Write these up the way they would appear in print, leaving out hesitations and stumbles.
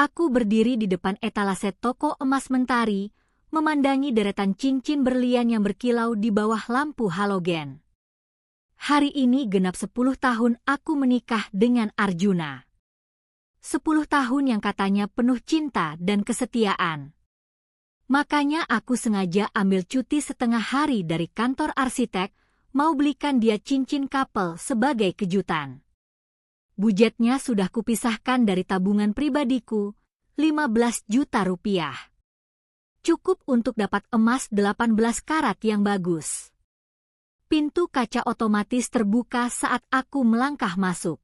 Aku berdiri di depan etalase toko emas mentari, memandangi deretan cincin berlian yang berkilau di bawah lampu halogen. Hari ini genap 10 tahun aku menikah dengan Arjuna. 10 tahun yang katanya penuh cinta dan kesetiaan. Makanya aku sengaja ambil cuti setengah hari dari kantor arsitek, mau belikan dia cincin couple sebagai kejutan. Budgetnya sudah kupisahkan dari tabungan pribadiku, 15 juta rupiah. Cukup untuk dapat emas 18 karat yang bagus. Pintu kaca otomatis terbuka saat aku melangkah masuk.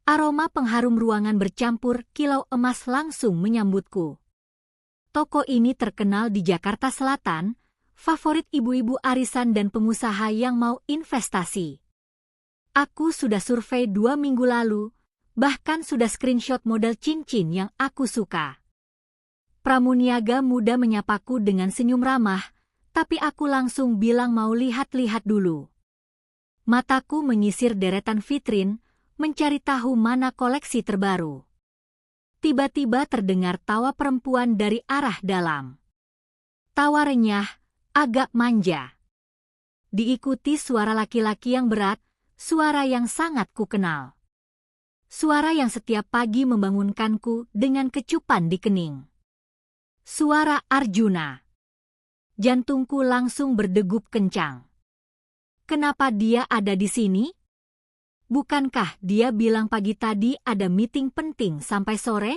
Aroma pengharum ruangan bercampur kilau emas langsung menyambutku. Toko ini terkenal di Jakarta Selatan, favorit ibu-ibu arisan dan pengusaha yang mau investasi. Aku sudah survei 2 minggu lalu, bahkan sudah screenshot model cincin yang aku suka. Pramuniaga muda menyapaku dengan senyum ramah, tapi aku langsung bilang mau lihat-lihat dulu. Mataku menyisir deretan vitrin, mencari tahu mana koleksi terbaru. Tiba-tiba terdengar tawa perempuan dari arah dalam. Tawa renyah, agak manja. Diikuti suara laki-laki yang berat, suara yang sangat kukenal. Suara yang setiap pagi membangunkanku dengan kecupan di kening. Suara Arjuna. Jantungku langsung berdegup kencang. Kenapa dia ada di sini? Bukankah dia bilang pagi tadi ada meeting penting sampai sore?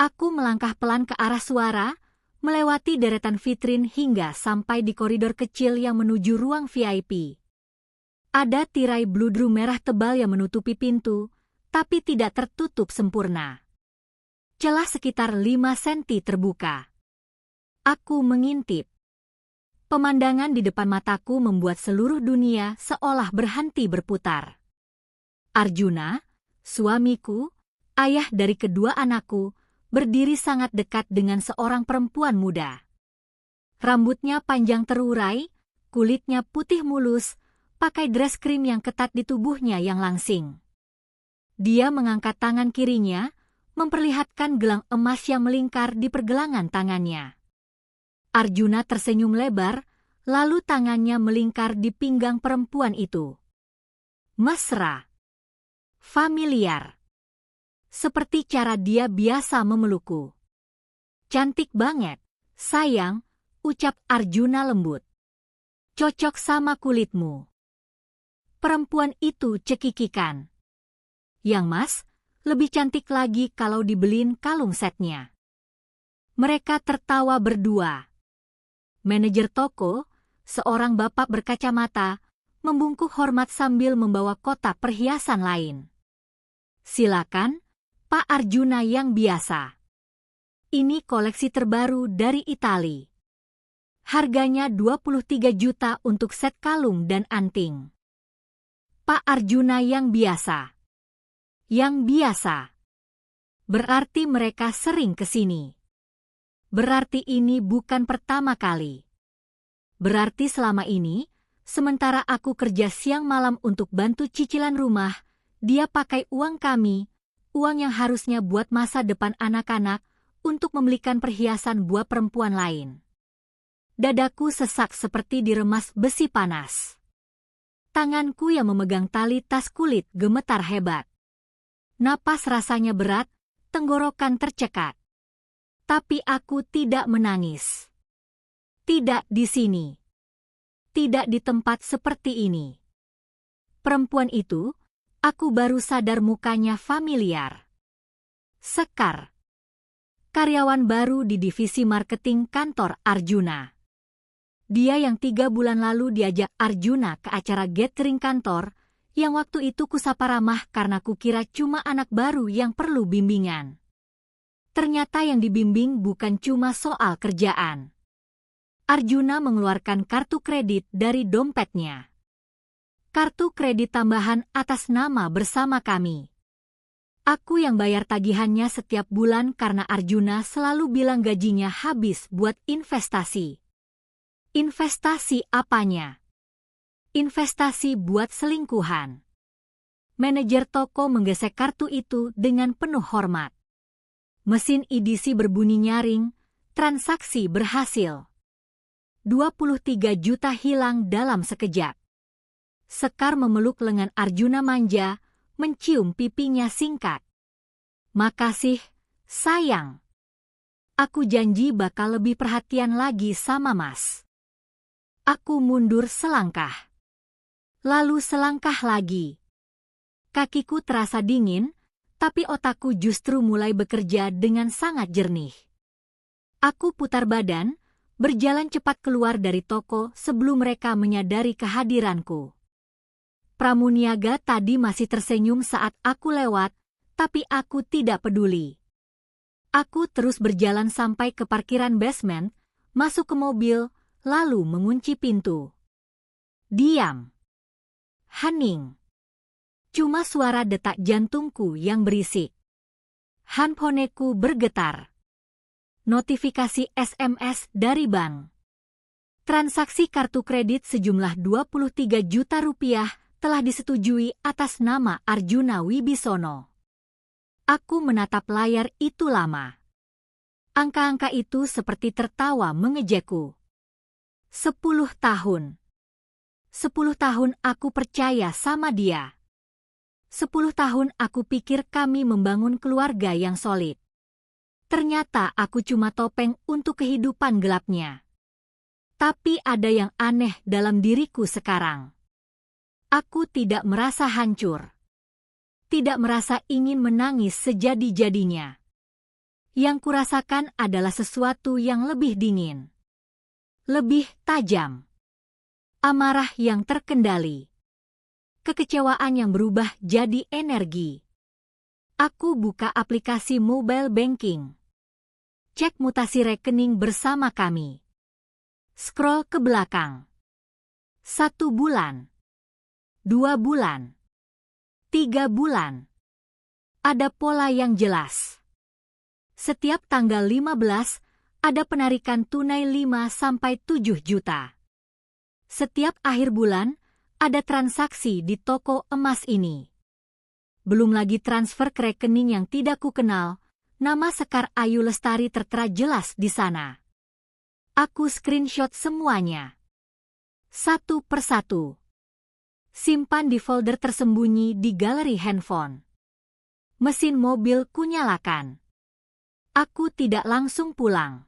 Aku melangkah pelan ke arah suara, melewati deretan vitrin hingga sampai di koridor kecil yang menuju ruang VIP. Ada tirai bludru merah tebal yang menutupi pintu, tapi tidak tertutup sempurna. Celah sekitar 5 senti terbuka. Aku mengintip. Pemandangan di depan mataku membuat seluruh dunia seolah berhenti berputar. Arjuna, suamiku, ayah dari kedua anakku, berdiri sangat dekat dengan seorang perempuan muda. Rambutnya panjang terurai, kulitnya putih mulus, pakai dress krim yang ketat di tubuhnya yang langsing. Dia mengangkat tangan kirinya, memperlihatkan gelang emas yang melingkar di pergelangan tangannya. Arjuna tersenyum lebar, lalu tangannya melingkar di pinggang perempuan itu. Mesra. Familiar. Seperti cara dia biasa memelukku. Cantik banget, sayang, ucap Arjuna lembut. Cocok sama kulitmu. Perempuan itu cekikikan. Yang Mas, lebih cantik lagi kalau dibeliin kalung setnya. Mereka tertawa berdua. Manajer toko, seorang bapak berkacamata, membungkuk hormat sambil membawa kotak perhiasan lain. Silakan, Pak Arjuna yang biasa. Ini koleksi terbaru dari Itali. Harganya 23 juta untuk set kalung dan anting. Pak Arjuna yang biasa. Yang biasa. Berarti mereka sering ke sini. Berarti ini bukan pertama kali. Berarti selama ini, sementara aku kerja siang malam untuk bantu cicilan rumah, dia pakai uang kami, uang yang harusnya buat masa depan anak-anak, untuk membelikan perhiasan buat perempuan lain. Dadaku sesak seperti diremas besi panas. Tanganku yang memegang tali tas kulit gemetar hebat. Napas rasanya berat, tenggorokan tercekat. Tapi aku tidak menangis. Tidak di sini. Tidak di tempat seperti ini. Perempuan itu, aku baru sadar mukanya familiar. Sekar. Karyawan baru di divisi marketing kantor Arjuna. Dia yang 3 bulan lalu diajak Arjuna ke acara gathering kantor, yang waktu itu kusapa ramah karena kukira cuma anak baru yang perlu bimbingan. Ternyata yang dibimbing bukan cuma soal kerjaan. Arjuna mengeluarkan kartu kredit dari dompetnya. Kartu kredit tambahan atas nama bersama kami. Aku yang bayar tagihannya setiap bulan karena Arjuna selalu bilang gajinya habis buat investasi. Investasi apanya? Investasi buat selingkuhan. Manajer toko menggesek kartu itu dengan penuh hormat. Mesin edisi berbunyi nyaring, transaksi berhasil. 23 juta hilang dalam sekejap. Sekar memeluk lengan Arjuna manja, mencium pipinya singkat. Makasih, sayang. Aku janji bakal lebih perhatian lagi sama Mas. Aku mundur selangkah. Lalu selangkah lagi. Kakiku terasa dingin, tapi otakku justru mulai bekerja dengan sangat jernih. Aku putar badan, berjalan cepat keluar dari toko sebelum mereka menyadari kehadiranku. Pramuniaga tadi masih tersenyum saat aku lewat, tapi aku tidak peduli. Aku terus berjalan sampai ke parkiran basement, masuk ke mobil, lalu mengunci pintu. Diam. Hening. Cuma suara detak jantungku yang berisik. Handphoneku bergetar. Notifikasi SMS dari bank. Transaksi kartu kredit sejumlah 23 juta rupiah telah disetujui atas nama Arjuna Wibisono. Aku menatap layar itu lama. Angka-angka itu seperti tertawa mengejekku. 10 tahun. 10 tahun aku percaya sama dia. 10 tahun aku pikir kami membangun keluarga yang solid. Ternyata aku cuma topeng untuk kehidupan gelapnya. Tapi ada yang aneh dalam diriku sekarang. Aku tidak merasa hancur. Tidak merasa ingin menangis sejadi-jadinya. Yang kurasakan adalah sesuatu yang lebih dingin. Lebih tajam. Amarah yang terkendali. Kekecewaan yang berubah jadi energi. Aku buka aplikasi mobile banking. Cek mutasi rekening bersama kami. Scroll ke belakang. 1 bulan. 2 bulan. 3 bulan. Ada pola yang jelas. Setiap tanggal 15, ada penarikan tunai 5-7 juta. Setiap akhir bulan, ada transaksi di toko emas ini. Belum lagi transfer ke rekening yang tidak kukenal, nama Sekar Ayu Lestari tertera jelas di sana. Aku screenshot semuanya. Satu persatu. Simpan di folder tersembunyi di galeri handphone. Mesin mobil kunyalakan. Aku tidak langsung pulang.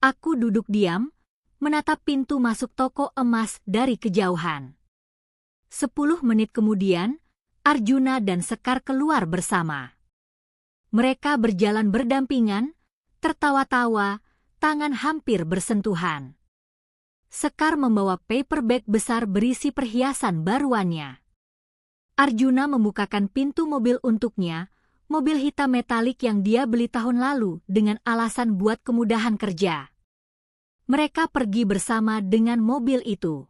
Aku duduk diam, menatap pintu masuk toko emas dari kejauhan. 10 menit kemudian, Arjuna dan Sekar keluar bersama. Mereka berjalan berdampingan, tertawa-tawa, tangan hampir bersentuhan. Sekar membawa paper bag besar berisi perhiasan baruannya. Arjuna membukakan pintu mobil untuknya, mobil hitam metalik yang dia beli tahun lalu dengan alasan buat kemudahan kerja. Mereka pergi bersama dengan mobil itu.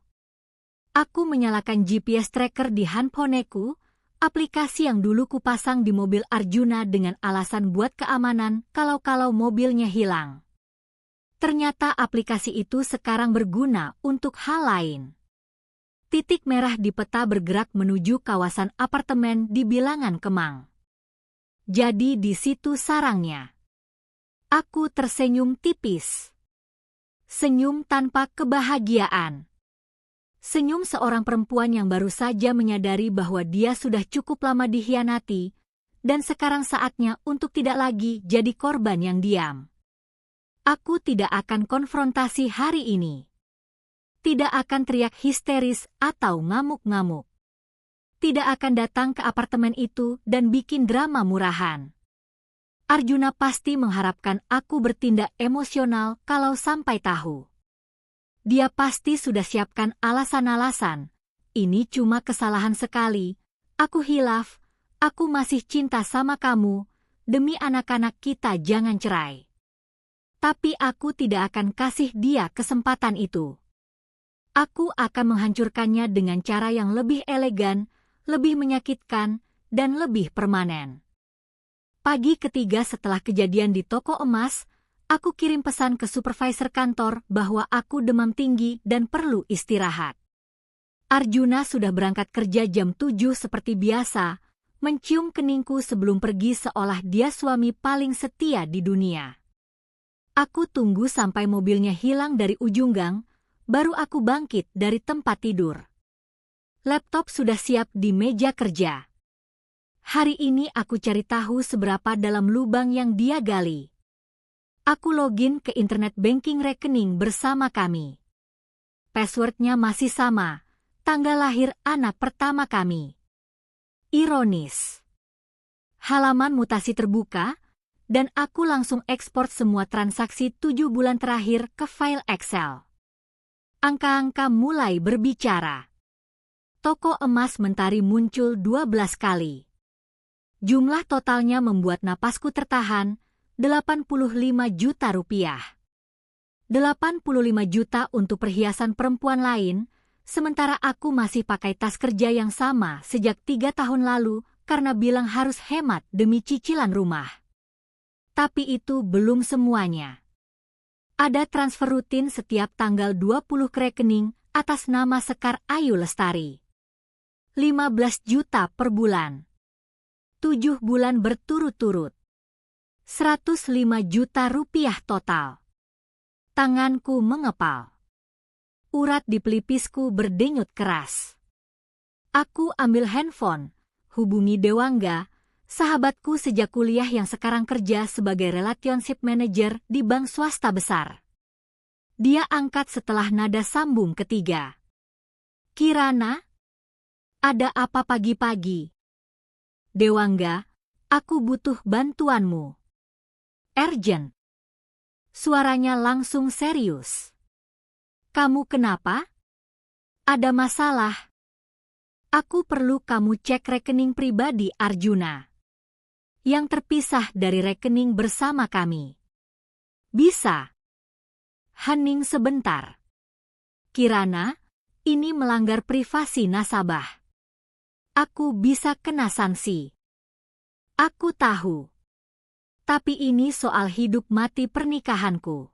Aku menyalakan GPS tracker di handphoneku, aplikasi yang dulu kupasang di mobil Arjuna dengan alasan buat keamanan kalau mobilnya hilang. Ternyata aplikasi itu sekarang berguna untuk hal lain. Titik merah di peta bergerak menuju kawasan apartemen di Bilangan Kemang. Jadi di situ sarangnya. Aku tersenyum tipis. Senyum tanpa kebahagiaan. Senyum seorang perempuan yang baru saja menyadari bahwa dia sudah cukup lama dikhianati, dan sekarang saatnya untuk tidak lagi jadi korban yang diam. Aku tidak akan konfrontasi hari ini. Tidak akan teriak histeris atau ngamuk-ngamuk. Tidak akan datang ke apartemen itu dan bikin drama murahan. Arjuna pasti mengharapkan aku bertindak emosional kalau sampai tahu. Dia pasti sudah siapkan alasan-alasan. Ini cuma kesalahan sekali. Aku hilaf. Aku masih cinta sama kamu. Demi anak-anak kita jangan cerai. Tapi aku tidak akan kasih dia kesempatan itu. Aku akan menghancurkannya dengan cara yang lebih elegan, lebih menyakitkan, dan lebih permanen. Pagi ketiga setelah kejadian di toko emas, aku kirim pesan ke supervisor kantor bahwa aku demam tinggi dan perlu istirahat. Arjuna sudah berangkat kerja jam 7 seperti biasa, mencium keningku sebelum pergi seolah dia suami paling setia di dunia. Aku tunggu sampai mobilnya hilang dari ujung gang, baru aku bangkit dari tempat tidur. Laptop sudah siap di meja kerja. Hari ini aku cari tahu seberapa dalam lubang yang dia gali. Aku login ke internet banking rekening bersama kami. Passwordnya masih sama, tanggal lahir anak pertama kami. Ironis. Halaman mutasi terbuka, dan aku langsung ekspor semua transaksi 7 bulan terakhir ke file Excel. Angka-angka mulai berbicara. Toko emas Mentari muncul 12 kali. Jumlah totalnya membuat napasku tertahan, 85 juta rupiah. 85 juta untuk perhiasan perempuan lain, sementara aku masih pakai tas kerja yang sama sejak 3 tahun lalu karena bilang harus hemat demi cicilan rumah. Tapi itu belum semuanya. Ada transfer rutin setiap tanggal 20 ke rekening atas nama Sekar Ayu Lestari. 15 juta per bulan. 7 bulan berturut-turut. 105 juta rupiah total. Tanganku mengepal. Urat di pelipisku berdenyut keras. Aku ambil handphone, hubungi Dewangga, sahabatku sejak kuliah yang sekarang kerja sebagai relationship manager di bank swasta besar. Dia angkat setelah nada sambung ketiga. Kirana? Ada apa pagi-pagi? Dewangga, aku butuh bantuanmu. Urgent. Suaranya langsung serius. Kamu kenapa? Ada masalah? Aku perlu kamu cek rekening pribadi Arjuna yang terpisah dari rekening bersama kami. Bisa? Hening sebentar. Kirana, ini melanggar privasi nasabah. Aku bisa kena sanksi. Aku tahu. Tapi ini soal hidup mati pernikahanku.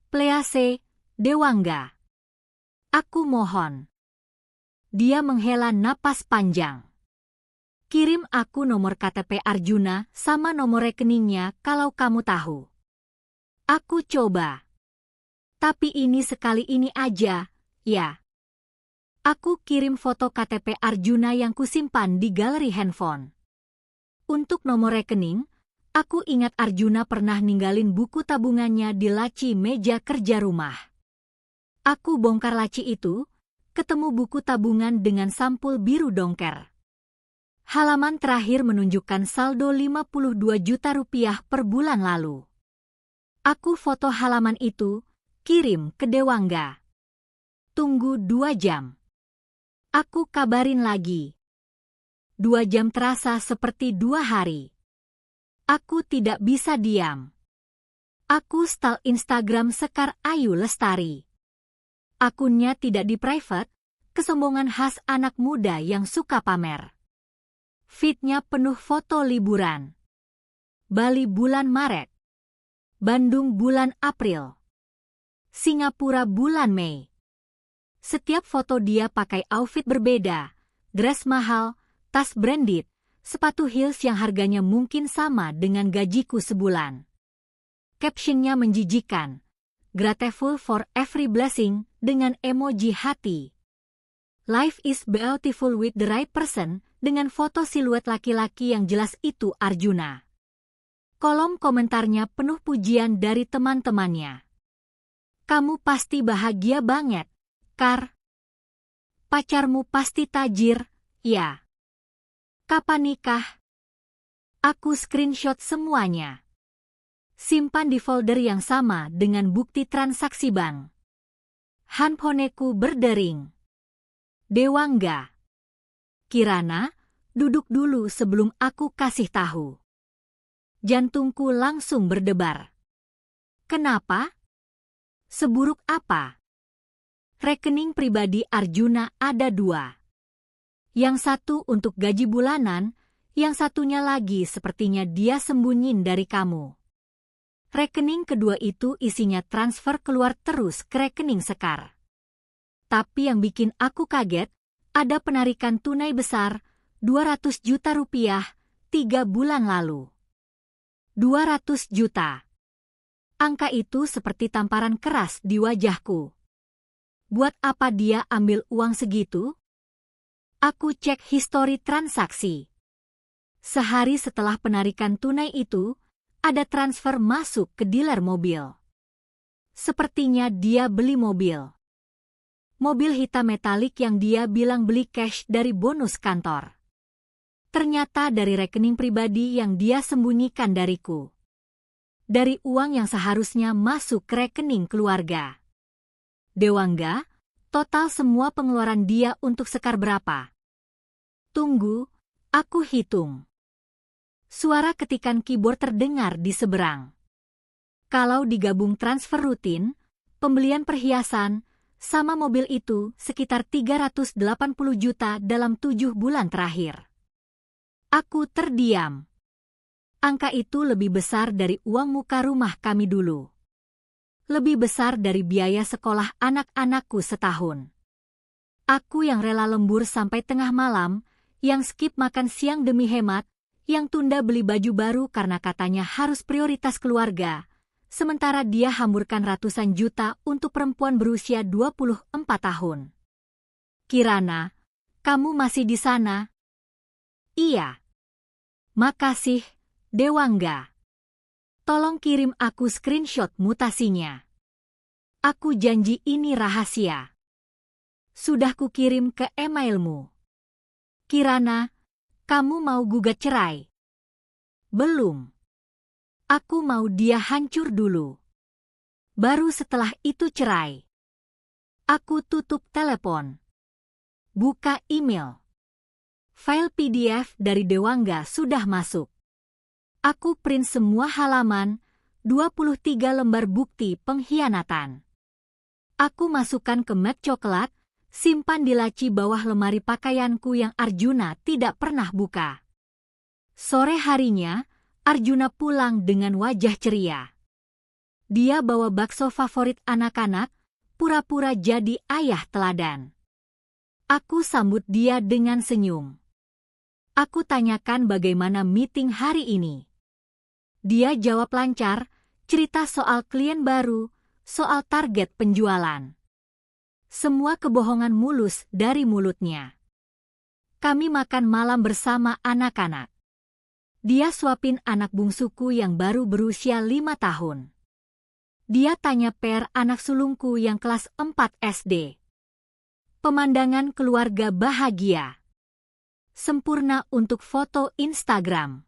Please, Dewangga. Aku mohon. Dia menghela napas panjang. Kirim aku nomor KTP Arjuna sama nomor rekeningnya kalau kamu tahu. Aku coba. Tapi ini sekali ini aja, ya. Aku kirim foto KTP Arjuna yang kusimpan di galeri handphone. Untuk nomor rekening, aku ingat Arjuna pernah ninggalin buku tabungannya di laci meja kerja rumah. Aku bongkar laci itu, ketemu buku tabungan dengan sampul biru dongker. Halaman terakhir menunjukkan saldo 52 juta rupiah per bulan lalu. Aku foto halaman itu, kirim ke Dewangga. Tunggu 2 jam. Aku kabarin lagi. 2 jam terasa seperti 2 hari. Aku tidak bisa diam. Aku stalk Instagram Sekar Ayu Lestari. Akunnya tidak di private, kesombongan khas anak muda yang suka pamer. Feed-nya penuh foto liburan. Bali bulan Maret. Bandung bulan April. Singapura bulan Mei. Setiap foto dia pakai outfit berbeda, dress mahal, tas branded, sepatu heels yang harganya mungkin sama dengan gajiku sebulan. Captionnya menjijikan, grateful for every blessing dengan emoji hati. Life is beautiful with the right person dengan foto siluet laki-laki yang jelas itu Arjuna. Kolom komentarnya penuh pujian dari teman-temannya. Kamu pasti bahagia banget. Kar, pacarmu pasti tajir, ya. Kapan nikah? Aku screenshot semuanya. Simpan di folder yang sama dengan bukti transaksi bank. Handphoneku berdering. Dewangga. Kirana, duduk dulu sebelum aku kasih tahu. Jantungku langsung berdebar. Kenapa? Seburuk apa? Rekening pribadi Arjuna ada 2. Yang satu untuk gaji bulanan, yang satunya lagi sepertinya dia sembunyiin dari kamu. Rekening kedua itu isinya transfer keluar terus ke rekening Sekar. Tapi yang bikin aku kaget, ada penarikan tunai besar, 200 juta rupiah 3 bulan lalu. 200 juta. Angka itu seperti tamparan keras di wajahku. Buat apa dia ambil uang segitu? Aku cek histori transaksi. Sehari setelah penarikan tunai itu, ada transfer masuk ke dealer mobil. Sepertinya dia beli mobil. Mobil hitam metalik yang dia bilang beli cash dari bonus kantor. Ternyata dari rekening pribadi yang dia sembunyikan dariku. Dari uang yang seharusnya masuk ke rekening keluarga. Dewangga, total semua pengeluaran dia untuk Sekar berapa? Tunggu, aku hitung. Suara ketikan keyboard terdengar di seberang. Kalau digabung transfer rutin, pembelian perhiasan, sama mobil itu sekitar 380 juta dalam 7 bulan terakhir. Aku terdiam. Angka itu lebih besar dari uang muka rumah kami dulu. Lebih besar dari biaya sekolah anak-anakku setahun. Aku yang rela lembur sampai tengah malam, yang skip makan siang demi hemat, yang tunda beli baju baru karena katanya harus prioritas keluarga, sementara dia hamburkan ratusan juta untuk perempuan berusia 24 tahun. Kirana, kamu masih di sana? Iya. Makasih, Dewangga. Tolong kirim aku screenshot mutasinya. Aku janji ini rahasia. Sudah kukirim ke emailmu. Kirana, kamu mau gugat cerai? Belum. Aku mau dia hancur dulu. Baru setelah itu cerai. Aku tutup telepon. Buka email. File PDF dari Dewangga sudah masuk. Aku print semua halaman, 23 lembar bukti pengkhianatan. Aku masukkan ke mat coklat, simpan di laci bawah lemari pakaianku yang Arjuna tidak pernah buka. Sore harinya, Arjuna pulang dengan wajah ceria. Dia bawa bakso favorit anak-anak, pura-pura jadi ayah teladan. Aku sambut dia dengan senyum. Aku tanyakan bagaimana meeting hari ini. Dia jawab lancar, cerita soal klien baru, soal target penjualan. Semua kebohongan mulus dari mulutnya. Kami makan malam bersama anak-anak. Dia suapin anak bungsuku yang baru berusia 5 tahun. Dia tanya per anak sulungku yang kelas 4 SD. Pemandangan keluarga bahagia. Sempurna untuk foto Instagram.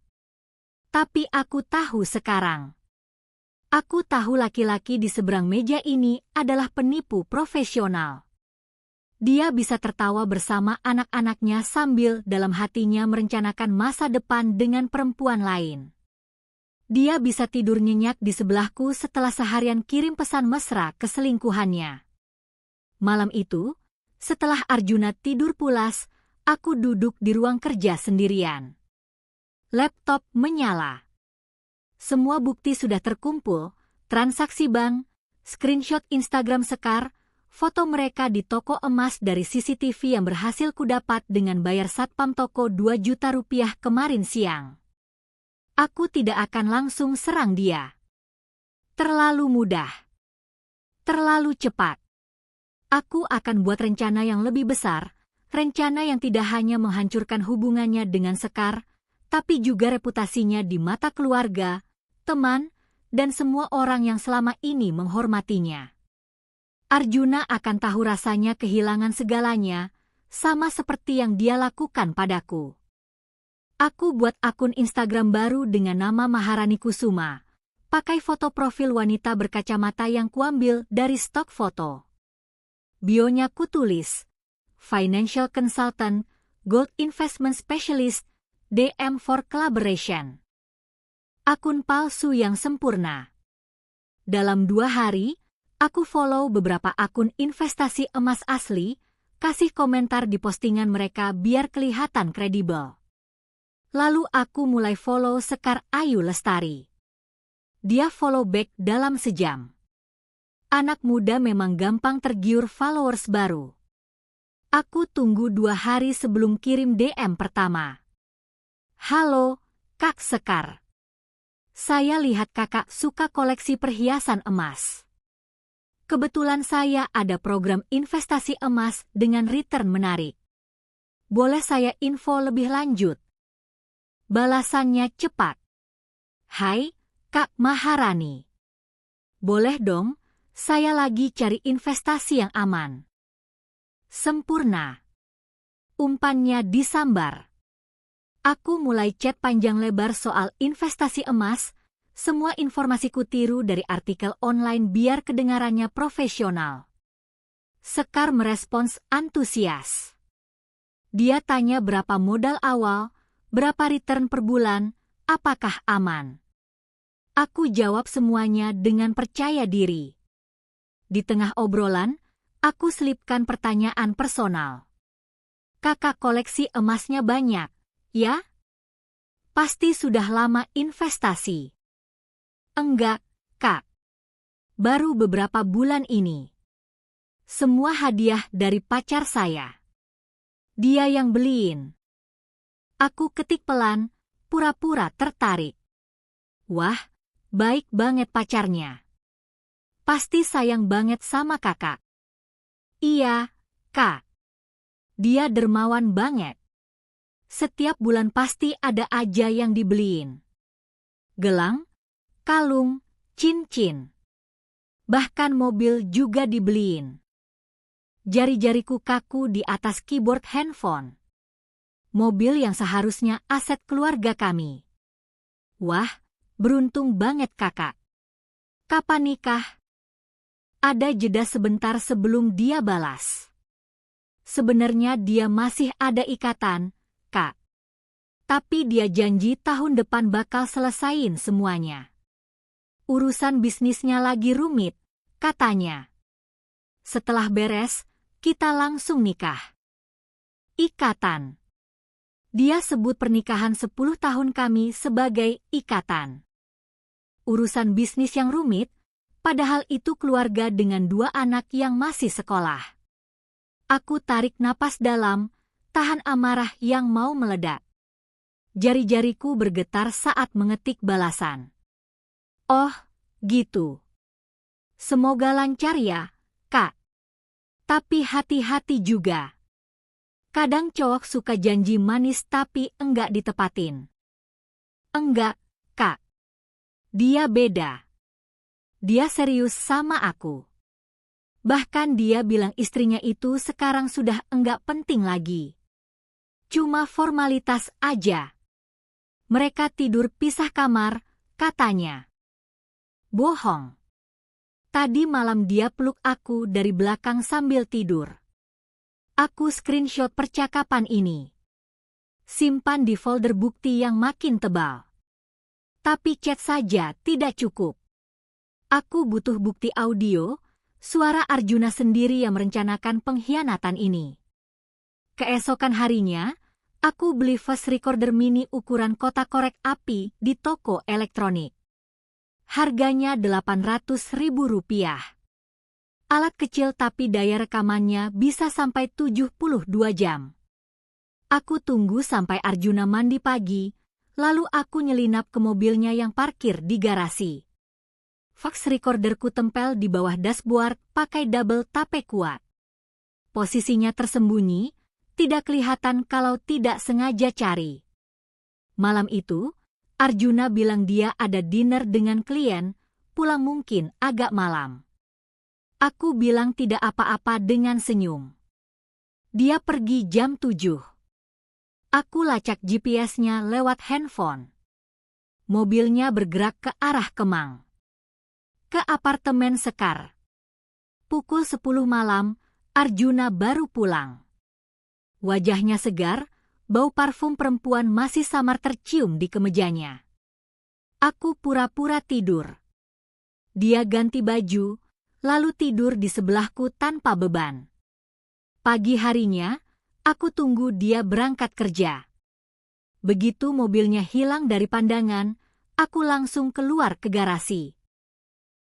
Tapi aku tahu sekarang. Aku tahu laki-laki di seberang meja ini adalah penipu profesional. Dia bisa tertawa bersama anak-anaknya sambil dalam hatinya merencanakan masa depan dengan perempuan lain. Dia bisa tidur nyenyak di sebelahku setelah seharian kirim pesan mesra ke selingkuhannya. Malam itu, setelah Arjuna tidur pulas, aku duduk di ruang kerja sendirian. Laptop menyala. Semua bukti sudah terkumpul, transaksi bank, screenshot Instagram Sekar, foto mereka di toko emas dari CCTV yang berhasil kudapat dengan bayar satpam toko 2 juta rupiah kemarin siang. Aku tidak akan langsung serang dia. Terlalu mudah. Terlalu cepat. Aku akan buat rencana yang lebih besar, rencana yang tidak hanya menghancurkan hubungannya dengan Sekar, tapi juga reputasinya di mata keluarga, teman, dan semua orang yang selama ini menghormatinya. Arjuna akan tahu rasanya kehilangan segalanya, sama seperti yang dia lakukan padaku. Aku buat akun Instagram baru dengan nama Maharani Kusuma, pakai foto profil wanita berkacamata yang kuambil dari stok foto. Bionya kutulis, Financial Consultant, Gold Investment Specialist, DM for Collaboration. Akun palsu yang sempurna. Dalam 2 hari, aku follow beberapa akun investasi emas asli, kasih komentar di postingan mereka biar kelihatan kredibel. Lalu aku mulai follow Sekar Ayu Lestari. Dia follow back dalam sejam. Anak muda memang gampang tergiur followers baru. Aku tunggu 2 hari sebelum kirim DM pertama. Halo, Kak Sekar. Saya lihat kakak suka koleksi perhiasan emas. Kebetulan saya ada program investasi emas dengan return menarik. Boleh saya info lebih lanjut? Balasannya cepat. Hai, Kak Maharani. Boleh dong, saya lagi cari investasi yang aman. Sempurna. Umpannya disambar. Aku mulai chat panjang lebar soal investasi emas. Semua informasiku tiru dari artikel online biar kedengarannya profesional. Sekar merespons antusias. Dia tanya berapa modal awal, berapa return per bulan, apakah aman. Aku jawab semuanya dengan percaya diri. Di tengah obrolan, aku selipkan pertanyaan personal. Kakak koleksi emasnya banyak, ya? Pasti sudah lama investasi. Enggak, Kak. Baru beberapa bulan ini. Semua hadiah dari pacar saya. Dia yang beliin. Aku ketik pelan, pura-pura tertarik. Wah, baik banget pacarnya. Pasti sayang banget sama kakak. Iya, Kak. Dia dermawan banget. Setiap bulan pasti ada aja yang dibeliin. Gelang, kalung, cincin. Bahkan mobil juga dibeliin. Jari-jariku kaku di atas keyboard handphone. Mobil yang seharusnya aset keluarga kami. Wah, beruntung banget kakak. Kapan nikah? Ada jeda sebentar sebelum dia balas. Sebenarnya dia masih ada ikatan, Kak. Tapi dia janji tahun depan bakal selesain semuanya. Urusan bisnisnya lagi rumit, katanya. Setelah beres, kita langsung nikah. Ikatan. Dia sebut pernikahan 10 tahun kami sebagai ikatan. Urusan bisnis yang rumit, padahal itu keluarga dengan 2 anak yang masih sekolah. Aku tarik napas dalam, tahan amarah yang mau meledak. Jari-jariku bergetar saat mengetik balasan. Oh, gitu. Semoga lancar ya, Kak. Tapi hati-hati juga. Kadang cowok suka janji manis tapi enggak ditepatin. Enggak, Kak. Dia beda. Dia serius sama aku. Bahkan dia bilang istrinya itu sekarang sudah enggak penting lagi. Cuma formalitas aja. Mereka tidur pisah kamar, katanya. Bohong. Tadi malam dia peluk aku dari belakang sambil tidur. Aku screenshot percakapan ini. Simpan di folder bukti yang makin tebal. Tapi chat saja tidak cukup. Aku butuh bukti audio, suara Arjuna sendiri yang merencanakan pengkhianatan ini. Keesokan harinya, aku beli voice recorder mini ukuran kotak korek api di toko elektronik. Harganya Rp800.000. Alat kecil tapi daya rekamannya bisa sampai 72 jam. Aku tunggu sampai Arjuna mandi pagi, lalu aku nyelinap ke mobilnya yang parkir di garasi. Voice recorderku tempel di bawah dashboard pakai double tape kuat. Posisinya tersembunyi, tidak kelihatan kalau tidak sengaja cari. Malam itu, Arjuna bilang dia ada dinner dengan klien, pulang mungkin agak malam. Aku bilang tidak apa-apa dengan senyum. Dia pergi jam 7. Aku lacak GPS-nya lewat handphone. Mobilnya bergerak ke arah Kemang. Ke apartemen Sekar. Pukul 10 malam, Arjuna baru pulang. Wajahnya segar, bau parfum perempuan masih samar tercium di kemejanya. Aku pura-pura tidur. Dia ganti baju, lalu tidur di sebelahku tanpa beban. Pagi harinya, aku tunggu dia berangkat kerja. Begitu mobilnya hilang dari pandangan, aku langsung keluar ke garasi.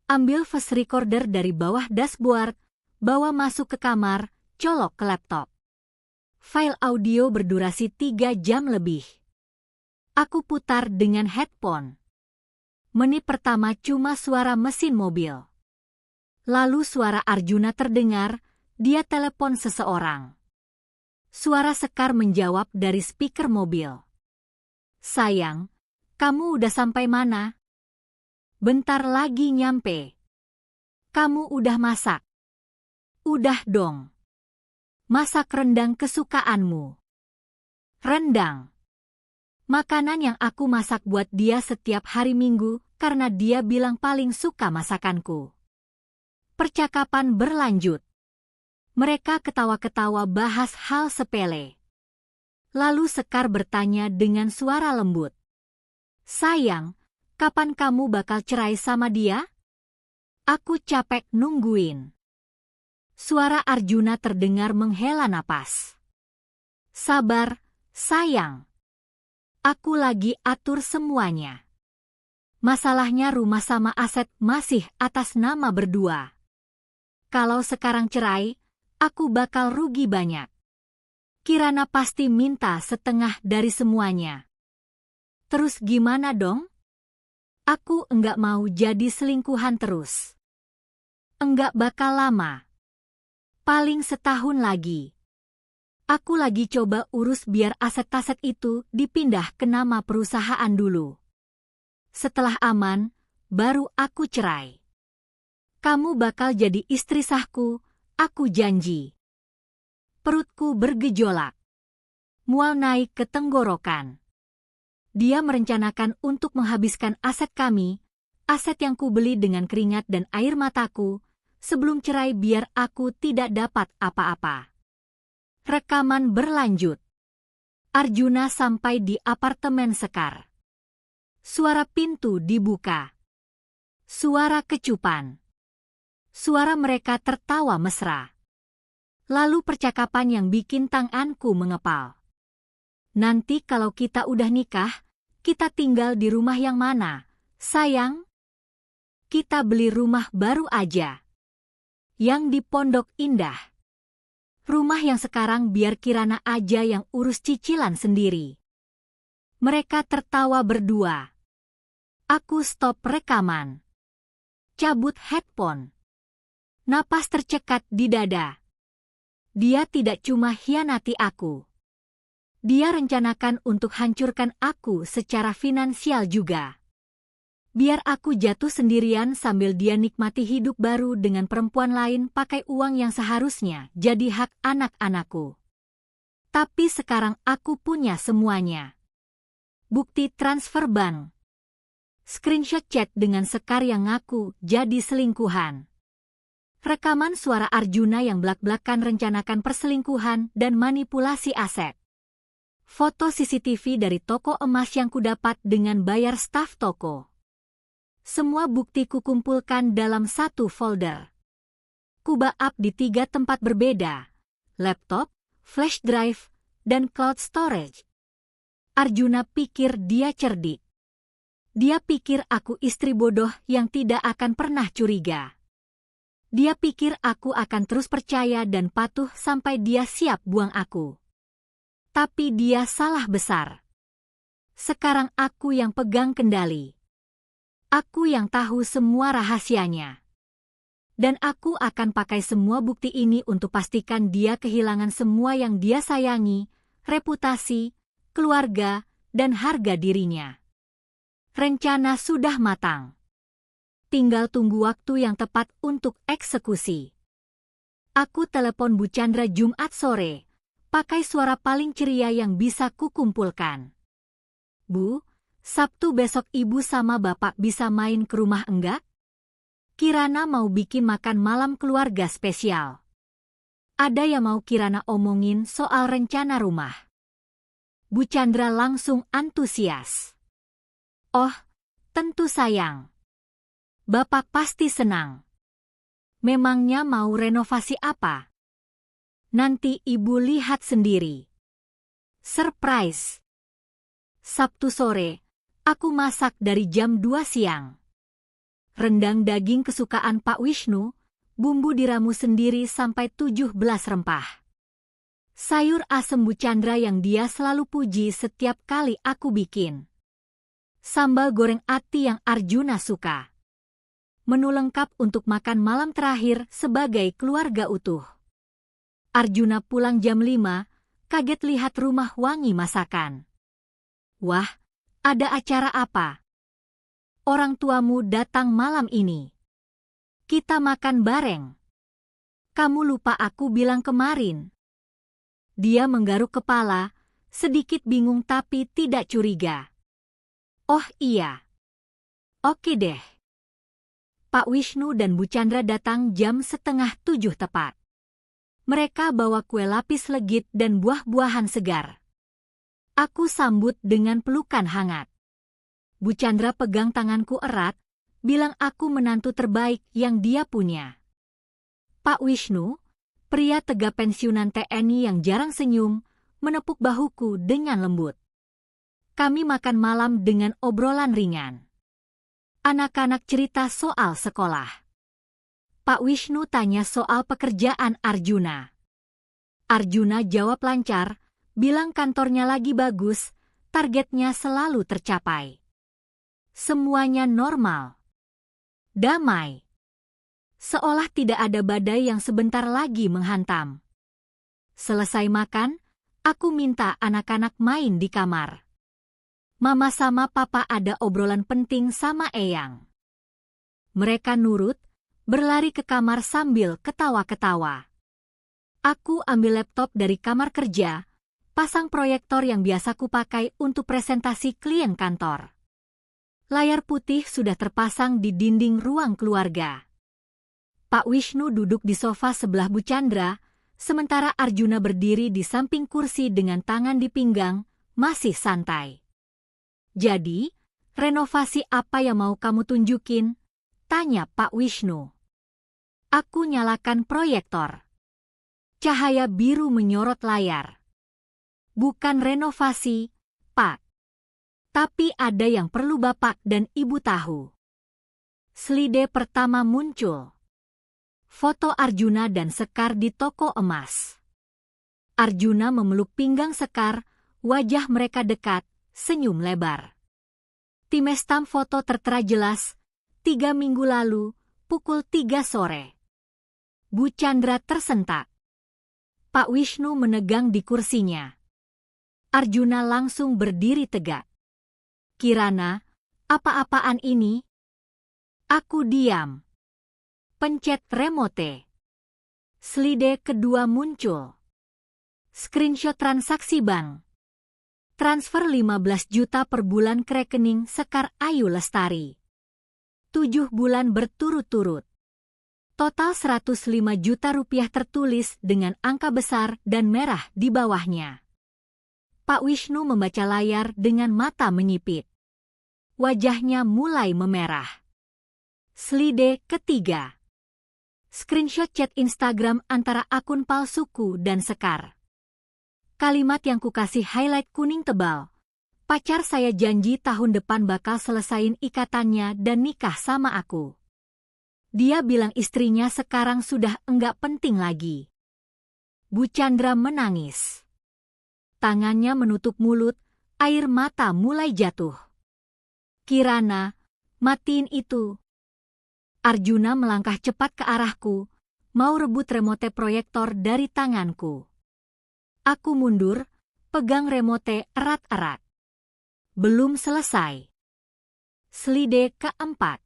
Ambil voice recorder dari bawah dashboard, bawa masuk ke kamar, colok ke laptop. File audio berdurasi 3 jam lebih. Aku putar dengan headphone. Menit pertama cuma suara mesin mobil. Lalu suara Arjuna terdengar, dia telepon seseorang. Suara Sekar menjawab dari speaker mobil. Sayang, kamu udah sampai mana? Bentar lagi nyampe. Kamu udah masak? Udah dong. Masak rendang kesukaanmu. Rendang. Makanan yang aku masak buat dia setiap hari Minggu karena dia bilang paling suka masakanku. Percakapan berlanjut. Mereka ketawa-ketawa bahas hal sepele. Lalu Sekar bertanya dengan suara lembut. Sayang, kapan kamu bakal cerai sama dia? Aku capek nungguin. Suara Arjuna terdengar menghela napas. Sabar, sayang. Aku lagi atur semuanya. Masalahnya rumah sama aset masih atas nama berdua. Kalau sekarang cerai, aku bakal rugi banyak. Kirana pasti minta setengah dari semuanya. Terus gimana dong? Aku enggak mau jadi selingkuhan terus. Enggak bakal lama. Paling setahun lagi. Aku lagi coba urus biar aset-aset itu dipindah ke nama perusahaan dulu. Setelah aman, baru aku cerai. Kamu bakal jadi istri sahku, aku janji. Perutku bergejolak. Mual naik ke tenggorokan. Dia merencanakan untuk menghabiskan aset kami, aset yang kubeli dengan keringat dan air mataku, sebelum cerai biar aku tidak dapat apa-apa. Rekaman berlanjut. Arjuna sampai di apartemen Sekar. Suara pintu dibuka. Suara kecupan. Suara mereka tertawa mesra. Lalu percakapan yang bikin tanganku mengepal. Nanti kalau kita udah nikah, kita tinggal di rumah yang mana, sayang? Kita beli rumah baru aja. Yang di Pondok Indah. Rumah yang sekarang biar Kirana aja yang urus cicilan sendiri. Mereka tertawa berdua. Aku stop rekaman. Cabut headphone. Napas tercekat di dada. Dia tidak cuma hianati aku. Dia rencanakan untuk hancurkan aku secara finansial juga. Biar aku jatuh sendirian sambil dia nikmati hidup baru dengan perempuan lain pakai uang yang seharusnya jadi hak anak-anakku. Tapi sekarang aku punya semuanya. Bukti transfer bank. Screenshot chat dengan Sekar yang ngaku jadi selingkuhan. Rekaman suara Arjuna yang blak-blakan rencanakan perselingkuhan dan manipulasi aset. Foto CCTV dari toko emas yang kudapat dengan bayar staf toko. Semua bukti kukumpulkan dalam satu folder. Ku-backup di 3 tempat berbeda. Laptop, flash drive, dan cloud storage. Arjuna pikir dia cerdik. Dia pikir aku istri bodoh yang tidak akan pernah curiga. Dia pikir aku akan terus percaya dan patuh sampai dia siap buang aku. Tapi dia salah besar. Sekarang aku yang pegang kendali. Aku yang tahu semua rahasianya. Dan aku akan pakai semua bukti ini untuk pastikan dia kehilangan semua yang dia sayangi, reputasi, keluarga, dan harga dirinya. Rencana sudah matang. Tinggal tunggu waktu yang tepat untuk eksekusi. Aku telepon Bu Chandra Jumat sore, pakai suara paling ceria yang bisa kukumpulkan. Bu, Sabtu besok Ibu sama Bapak bisa main ke rumah enggak? Kirana mau bikin makan malam keluarga spesial. Ada yang mau Kirana omongin soal rencana rumah. Bu Chandra langsung antusias. Oh, tentu sayang. Bapak pasti senang. Memangnya mau renovasi apa? Nanti Ibu lihat sendiri. Surprise. Sabtu sore, aku masak dari jam 2 siang. Rendang daging kesukaan Pak Wisnu, bumbu diramu sendiri sampai 17 rempah. Sayur asem Bu Chandra yang dia selalu puji setiap kali aku bikin. Sambal goreng ati yang Arjuna suka. Menu lengkap untuk makan malam terakhir sebagai keluarga utuh. Arjuna pulang jam 5, kaget lihat rumah wangi masakan. Wah, ada acara apa? Orang tuamu datang malam ini. Kita makan bareng. Kamu lupa aku bilang kemarin. Dia menggaruk kepala, sedikit bingung tapi tidak curiga. Oh iya. Oke deh. Pak Wisnu dan Bu Chandra datang jam 6:30 tepat. Mereka bawa kue lapis legit dan buah-buahan segar. Aku sambut dengan pelukan hangat. Bu Chandra pegang tanganku erat, bilang aku menantu terbaik yang dia punya. Pak Wisnu, pria tegap pensiunan TNI yang jarang senyum, menepuk bahuku dengan lembut. Kami makan malam dengan obrolan ringan. Anak-anak cerita soal sekolah. Pak Wisnu tanya soal pekerjaan Arjuna. Arjuna jawab lancar, bilang kantornya lagi bagus, targetnya selalu tercapai. Semuanya normal. Damai. Seolah tidak ada badai yang sebentar lagi menghantam. Selesai makan, aku minta anak-anak main di kamar. Mama sama papa ada obrolan penting sama Eyang. Mereka nurut, berlari ke kamar sambil ketawa-ketawa. Aku ambil laptop dari kamar kerja, pasang proyektor yang biasa kupakai untuk presentasi klien kantor. Layar putih sudah terpasang di dinding ruang keluarga. Pak Wisnu duduk di sofa sebelah Bu Chandra, sementara Arjuna berdiri di samping kursi dengan tangan di pinggang, masih santai. Jadi, renovasi apa yang mau kamu tunjukin? Tanya Pak Wisnu. Aku nyalakan proyektor. Cahaya biru menyorot layar. Bukan renovasi, Pak. Tapi ada yang perlu Bapak dan Ibu tahu. Slide pertama muncul. Foto Arjuna dan Sekar di toko emas. Arjuna memeluk pinggang Sekar, wajah mereka dekat, senyum lebar. Timestamp foto tertera jelas, 3 minggu lalu, pukul 3 sore. Bu Chandra tersentak. Pak Wisnu menegang di kursinya. Arjuna langsung berdiri tegak. Kirana, apa-apaan ini? Aku diam. Pencet remote. Slide kedua muncul. Screenshot transaksi bank. Transfer 15 juta per bulan ke rekening Sekar Ayu Lestari. 7 bulan berturut-turut. Total 105 juta rupiah tertulis dengan angka besar dan merah di bawahnya. Pak Wisnu membaca layar dengan mata menyipit. Wajahnya mulai memerah. Slide ketiga. Screenshot chat Instagram antara akun palsuku dan Sekar. Kalimat yang kukasih highlight kuning tebal. Pacar saya janji tahun depan bakal selesain ikatannya dan nikah sama aku. Dia bilang istrinya sekarang sudah enggak penting lagi. Bu Chandra menangis. Tangannya menutup mulut, air mata mulai jatuh. Kirana, matiin itu. Arjuna melangkah cepat ke arahku, mau rebut remote proyektor dari tanganku. Aku mundur, pegang remote erat-erat. Belum selesai. Slide keempat.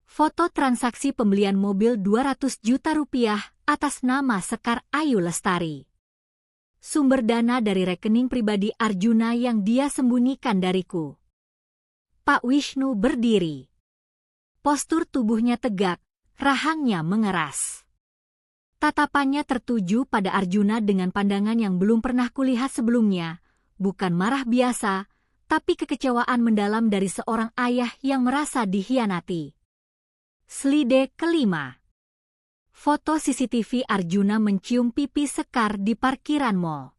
Foto transaksi pembelian mobil 200 juta rupiah atas nama Sekar Ayu Lestari. Sumber dana dari rekening pribadi Arjuna yang dia sembunyikan dariku. Pak Wisnu berdiri. Postur tubuhnya tegak, rahangnya mengeras. Tatapannya tertuju pada Arjuna dengan pandangan yang belum pernah kulihat sebelumnya, bukan marah biasa, tapi kekecewaan mendalam dari seorang ayah yang merasa dikhianati. Slide kelima. Foto CCTV Arjuna mencium pipi Sekar di parkiran mall.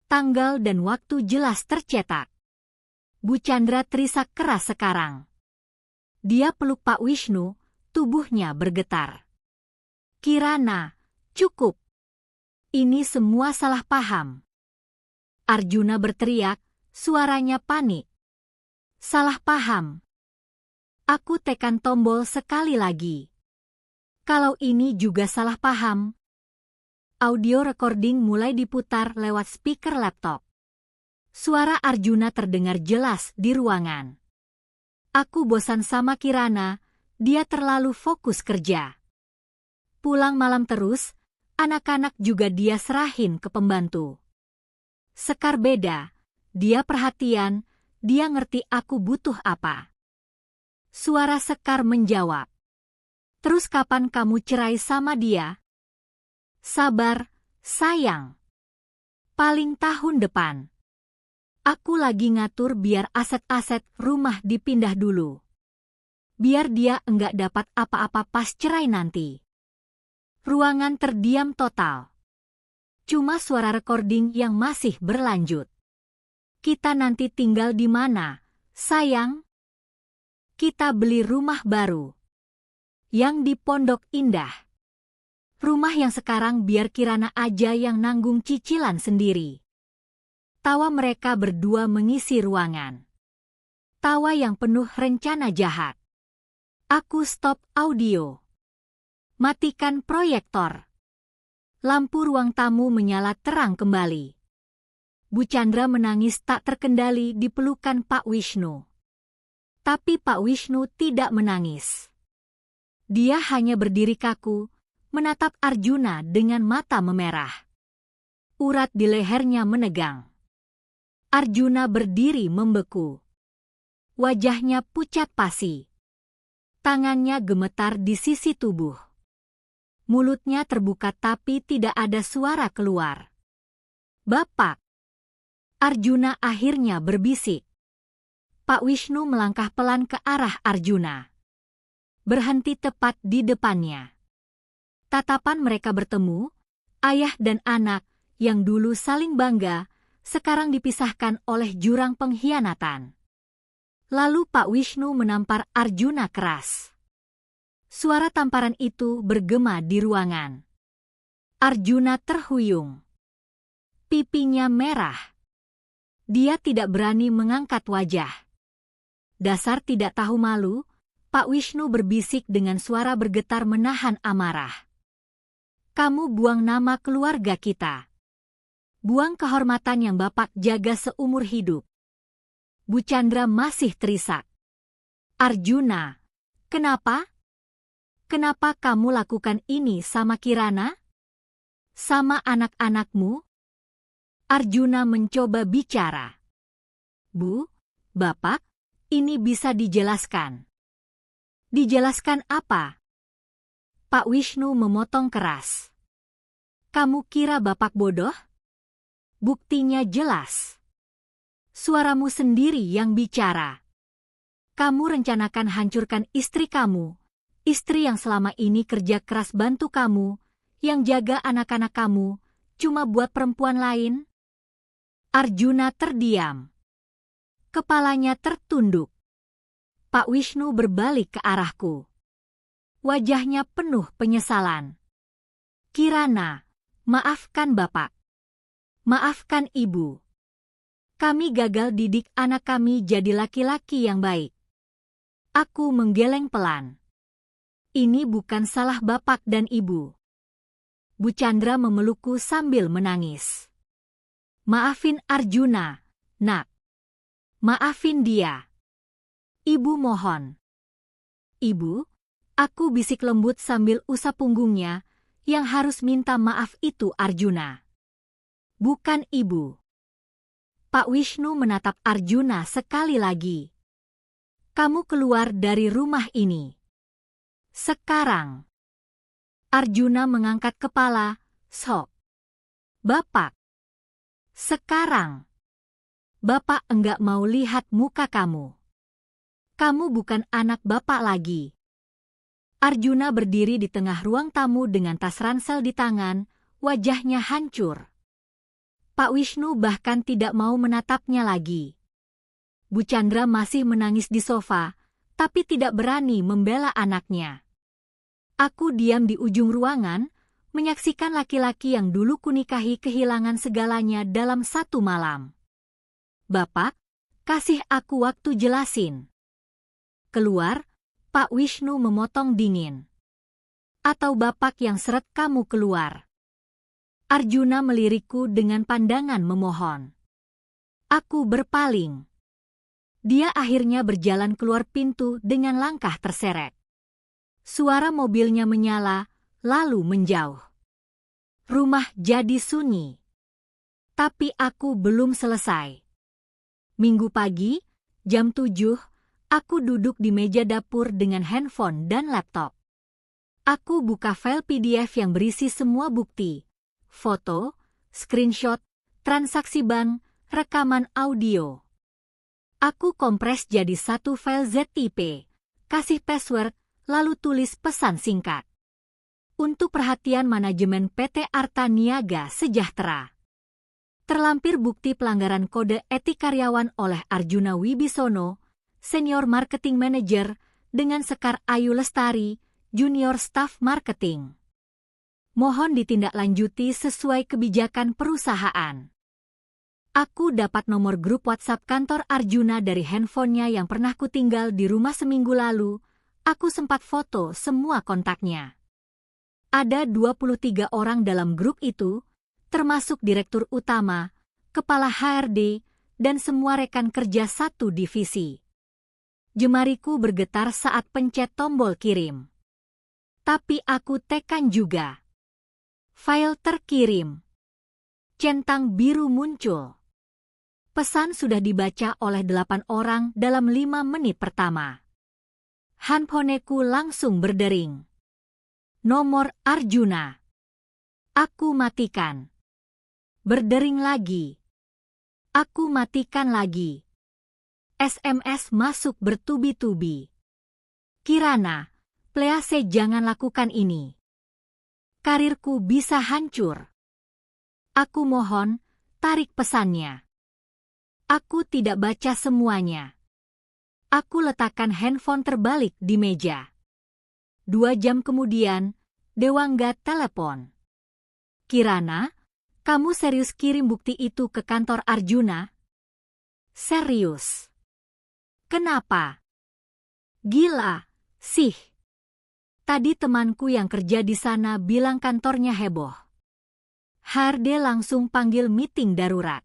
Tanggal dan waktu jelas tercetak. Bu Chandra terisak keras sekarang. Dia peluk Pak Wisnu, tubuhnya bergetar. Kirana, cukup. Ini semua salah paham. Arjuna berteriak, suaranya panik. Salah paham. Aku tekan tombol sekali lagi. Kalau ini juga salah paham. Audio recording mulai diputar lewat speaker laptop. Suara Arjuna terdengar jelas di ruangan. Aku bosan sama Kirana, dia terlalu fokus kerja. Pulang malam terus, anak-anak juga dia serahin ke pembantu. Sekar beda, dia perhatian, dia ngerti aku butuh apa. Suara Sekar menjawab. Terus kapan kamu cerai sama dia? Sabar, sayang. Paling tahun depan. Aku lagi ngatur biar aset-aset rumah dipindah dulu. Biar dia enggak dapat apa-apa pas cerai nanti. Ruangan terdiam total. Cuma suara recording yang masih berlanjut. Kita nanti tinggal di mana, sayang? Kita beli rumah baru. Yang di Pondok Indah. Rumah yang sekarang biar Kirana aja yang nanggung cicilan sendiri. Tawa mereka berdua mengisi ruangan. Tawa yang penuh rencana jahat. Aku stop audio. Matikan proyektor. Lampu ruang tamu menyala terang kembali. Bu Chandra menangis tak terkendali di pelukan Pak Wisnu. Tapi Pak Wisnu tidak menangis. Dia hanya berdiri kaku, menatap Arjuna dengan mata memerah. Urat di lehernya menegang. Arjuna berdiri membeku. Wajahnya pucat pasi. Tangannya gemetar di sisi tubuh. Mulutnya terbuka tapi tidak ada suara keluar. Bapak. Arjuna akhirnya berbisik. Pak Wisnu melangkah pelan ke arah Arjuna. Berhenti tepat di depannya. Tatapan mereka bertemu, ayah dan anak yang dulu saling bangga, sekarang dipisahkan oleh jurang pengkhianatan. Lalu Pak Wisnu menampar Arjuna keras. Suara tamparan itu bergema di ruangan. Arjuna terhuyung. Pipinya merah. Dia tidak berani mengangkat wajah. Dasar tidak tahu malu, Pak Wisnu berbisik dengan suara bergetar menahan amarah. Kamu buang nama keluarga kita. Buang kehormatan yang Bapak jaga seumur hidup. Bu Chandra masih terisak. Arjuna, kenapa? Kenapa kamu lakukan ini sama Kirana? Sama anak-anakmu? Arjuna mencoba bicara. Bu, Bapak, ini bisa dijelaskan. Dijelaskan apa? Pak Wisnu memotong keras. Kamu kira Bapak bodoh? Buktinya jelas. Suaramu sendiri yang bicara. Kamu rencanakan hancurkan istri kamu, istri yang selama ini kerja keras bantu kamu, yang jaga anak-anak kamu, cuma buat perempuan lain? Arjuna terdiam. Kepalanya tertunduk. Pak Wisnu berbalik ke arahku. Wajahnya penuh penyesalan. Kirana, maafkan Bapak. Maafkan Ibu. Kami gagal didik anak kami jadi laki-laki yang baik. Aku menggeleng pelan. Ini bukan salah Bapak dan Ibu. Bu Chandra memelukku sambil menangis. Maafin Arjuna, Nak. Maafin dia. Ibu mohon. Ibu, aku bisik lembut sambil usap punggungnya, yang harus minta maaf itu Arjuna. Bukan Ibu. Pak Wisnu menatap Arjuna sekali lagi. Kamu keluar dari rumah ini. Sekarang. Arjuna mengangkat kepala, sok. Bapak. Sekarang. Bapak enggak mau lihat muka kamu. Kamu bukan anak Bapak lagi. Arjuna berdiri di tengah ruang tamu dengan tas ransel di tangan, wajahnya hancur. Pak Wisnu bahkan tidak mau menatapnya lagi. Bu Chandra masih menangis di sofa, tapi tidak berani membela anaknya. Aku diam di ujung ruangan, Menyaksikan laki-laki yang dulu kunikahi kehilangan segalanya dalam satu malam. Bapak, kasih aku waktu jelasin. Keluar, Pak Wisnu memotong dingin. Atau Bapak yang seret kamu keluar. Arjuna melirikku dengan pandangan memohon. Aku berpaling. Dia akhirnya berjalan keluar pintu dengan langkah terseret. Suara mobilnya menyala, lalu menjauh. Rumah jadi sunyi. Tapi aku belum selesai. Minggu pagi, jam 7, aku duduk di meja dapur dengan handphone dan laptop. Aku buka file PDF yang berisi semua bukti, foto, screenshot, transaksi bank, rekaman audio. Aku kompres jadi satu file ZIP, kasih password, lalu tulis pesan singkat. Untuk perhatian manajemen PT Arta Niaga Sejahtera. Terlampir bukti pelanggaran kode etik karyawan oleh Arjuna Wibisono, Senior Marketing Manager, dengan Sekar Ayu Lestari, Junior Staff Marketing. Mohon ditindaklanjuti sesuai kebijakan perusahaan. Aku dapat nomor grup WhatsApp kantor Arjuna dari handphonenya yang pernah kutinggal di rumah seminggu lalu. Aku sempat foto semua kontaknya. Ada 23 orang dalam grup itu, termasuk Direktur Utama, Kepala HRD, dan semua rekan kerja satu divisi. Jemariku bergetar saat pencet tombol kirim. Tapi aku tekan juga. File terkirim. Centang biru muncul. Pesan sudah dibaca oleh 8 orang dalam 5 menit pertama. Handphoneku langsung berdering. Nomor Arjuna. Aku matikan. Berdering lagi. Aku matikan lagi. SMS masuk bertubi-tubi. Kirana, please jangan lakukan ini. Karirku bisa hancur. Aku mohon, tarik pesannya. Aku tidak baca semuanya. Aku letakkan handphone terbalik di meja. 2 jam kemudian, Dewangga telepon. Kirana, kamu serius kirim bukti itu ke kantor Arjuna? Serius. Kenapa? Gila, sih. Tadi temanku yang kerja di sana bilang kantornya heboh. HRD langsung panggil meeting darurat.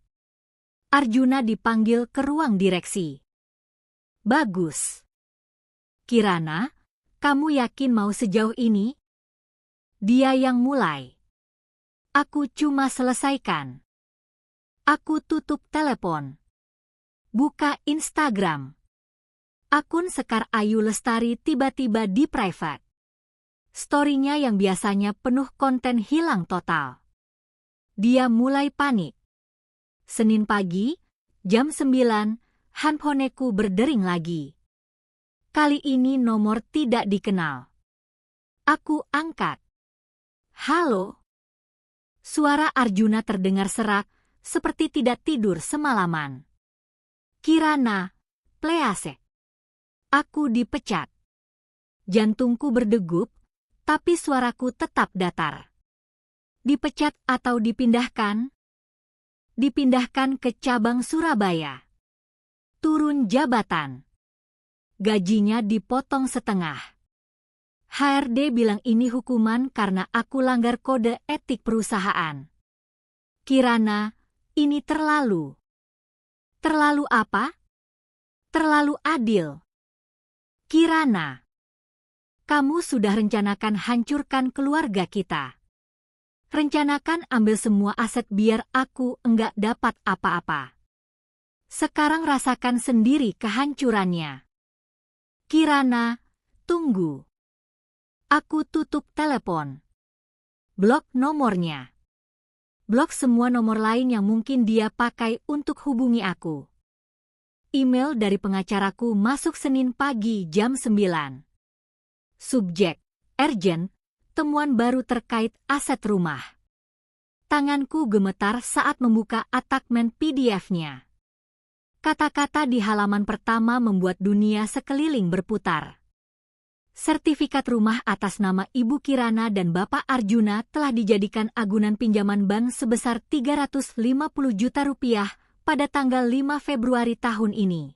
Arjuna dipanggil ke ruang direksi. Bagus. Kirana, kamu yakin mau sejauh ini? Dia yang mulai. Aku cuma selesaikan. Aku tutup telepon. Buka Instagram. Akun Sekar Ayu Lestari tiba-tiba di private. Story-nya yang biasanya penuh konten hilang total. Dia mulai panik. Senin pagi, jam 9, handphoneku berdering lagi. Kali ini nomor tidak dikenal. Aku angkat. Halo. Suara Arjuna terdengar serak, seperti tidak tidur semalaman. Kirana, please. Aku dipecat. Jantungku berdegup, tapi suaraku tetap datar. Dipecat atau dipindahkan? Dipindahkan ke cabang Surabaya. Turun jabatan. Gajinya dipotong setengah. HRD bilang ini hukuman karena aku langgar kode etik perusahaan. Kirana, ini terlalu. Terlalu apa? Terlalu adil. Kirana, kamu sudah rencanakan hancurkan keluarga kita. Rencanakan ambil semua aset biar aku enggak dapat apa-apa. Sekarang rasakan sendiri kehancurannya. Kirana, tunggu. Aku tutup telepon. Blok nomornya. Blok semua nomor lain yang mungkin dia pakai untuk hubungi aku. Email dari pengacaraku masuk Senin pagi jam 9. Subjek, urgent, temuan baru terkait aset rumah. Tanganku gemetar saat membuka attachment PDF-nya. Kata-kata di halaman pertama membuat dunia sekeliling berputar. Sertifikat rumah atas nama Ibu Kirana dan Bapak Arjuna telah dijadikan agunan pinjaman bank sebesar 350 juta rupiah pada tanggal 5 Februari tahun ini.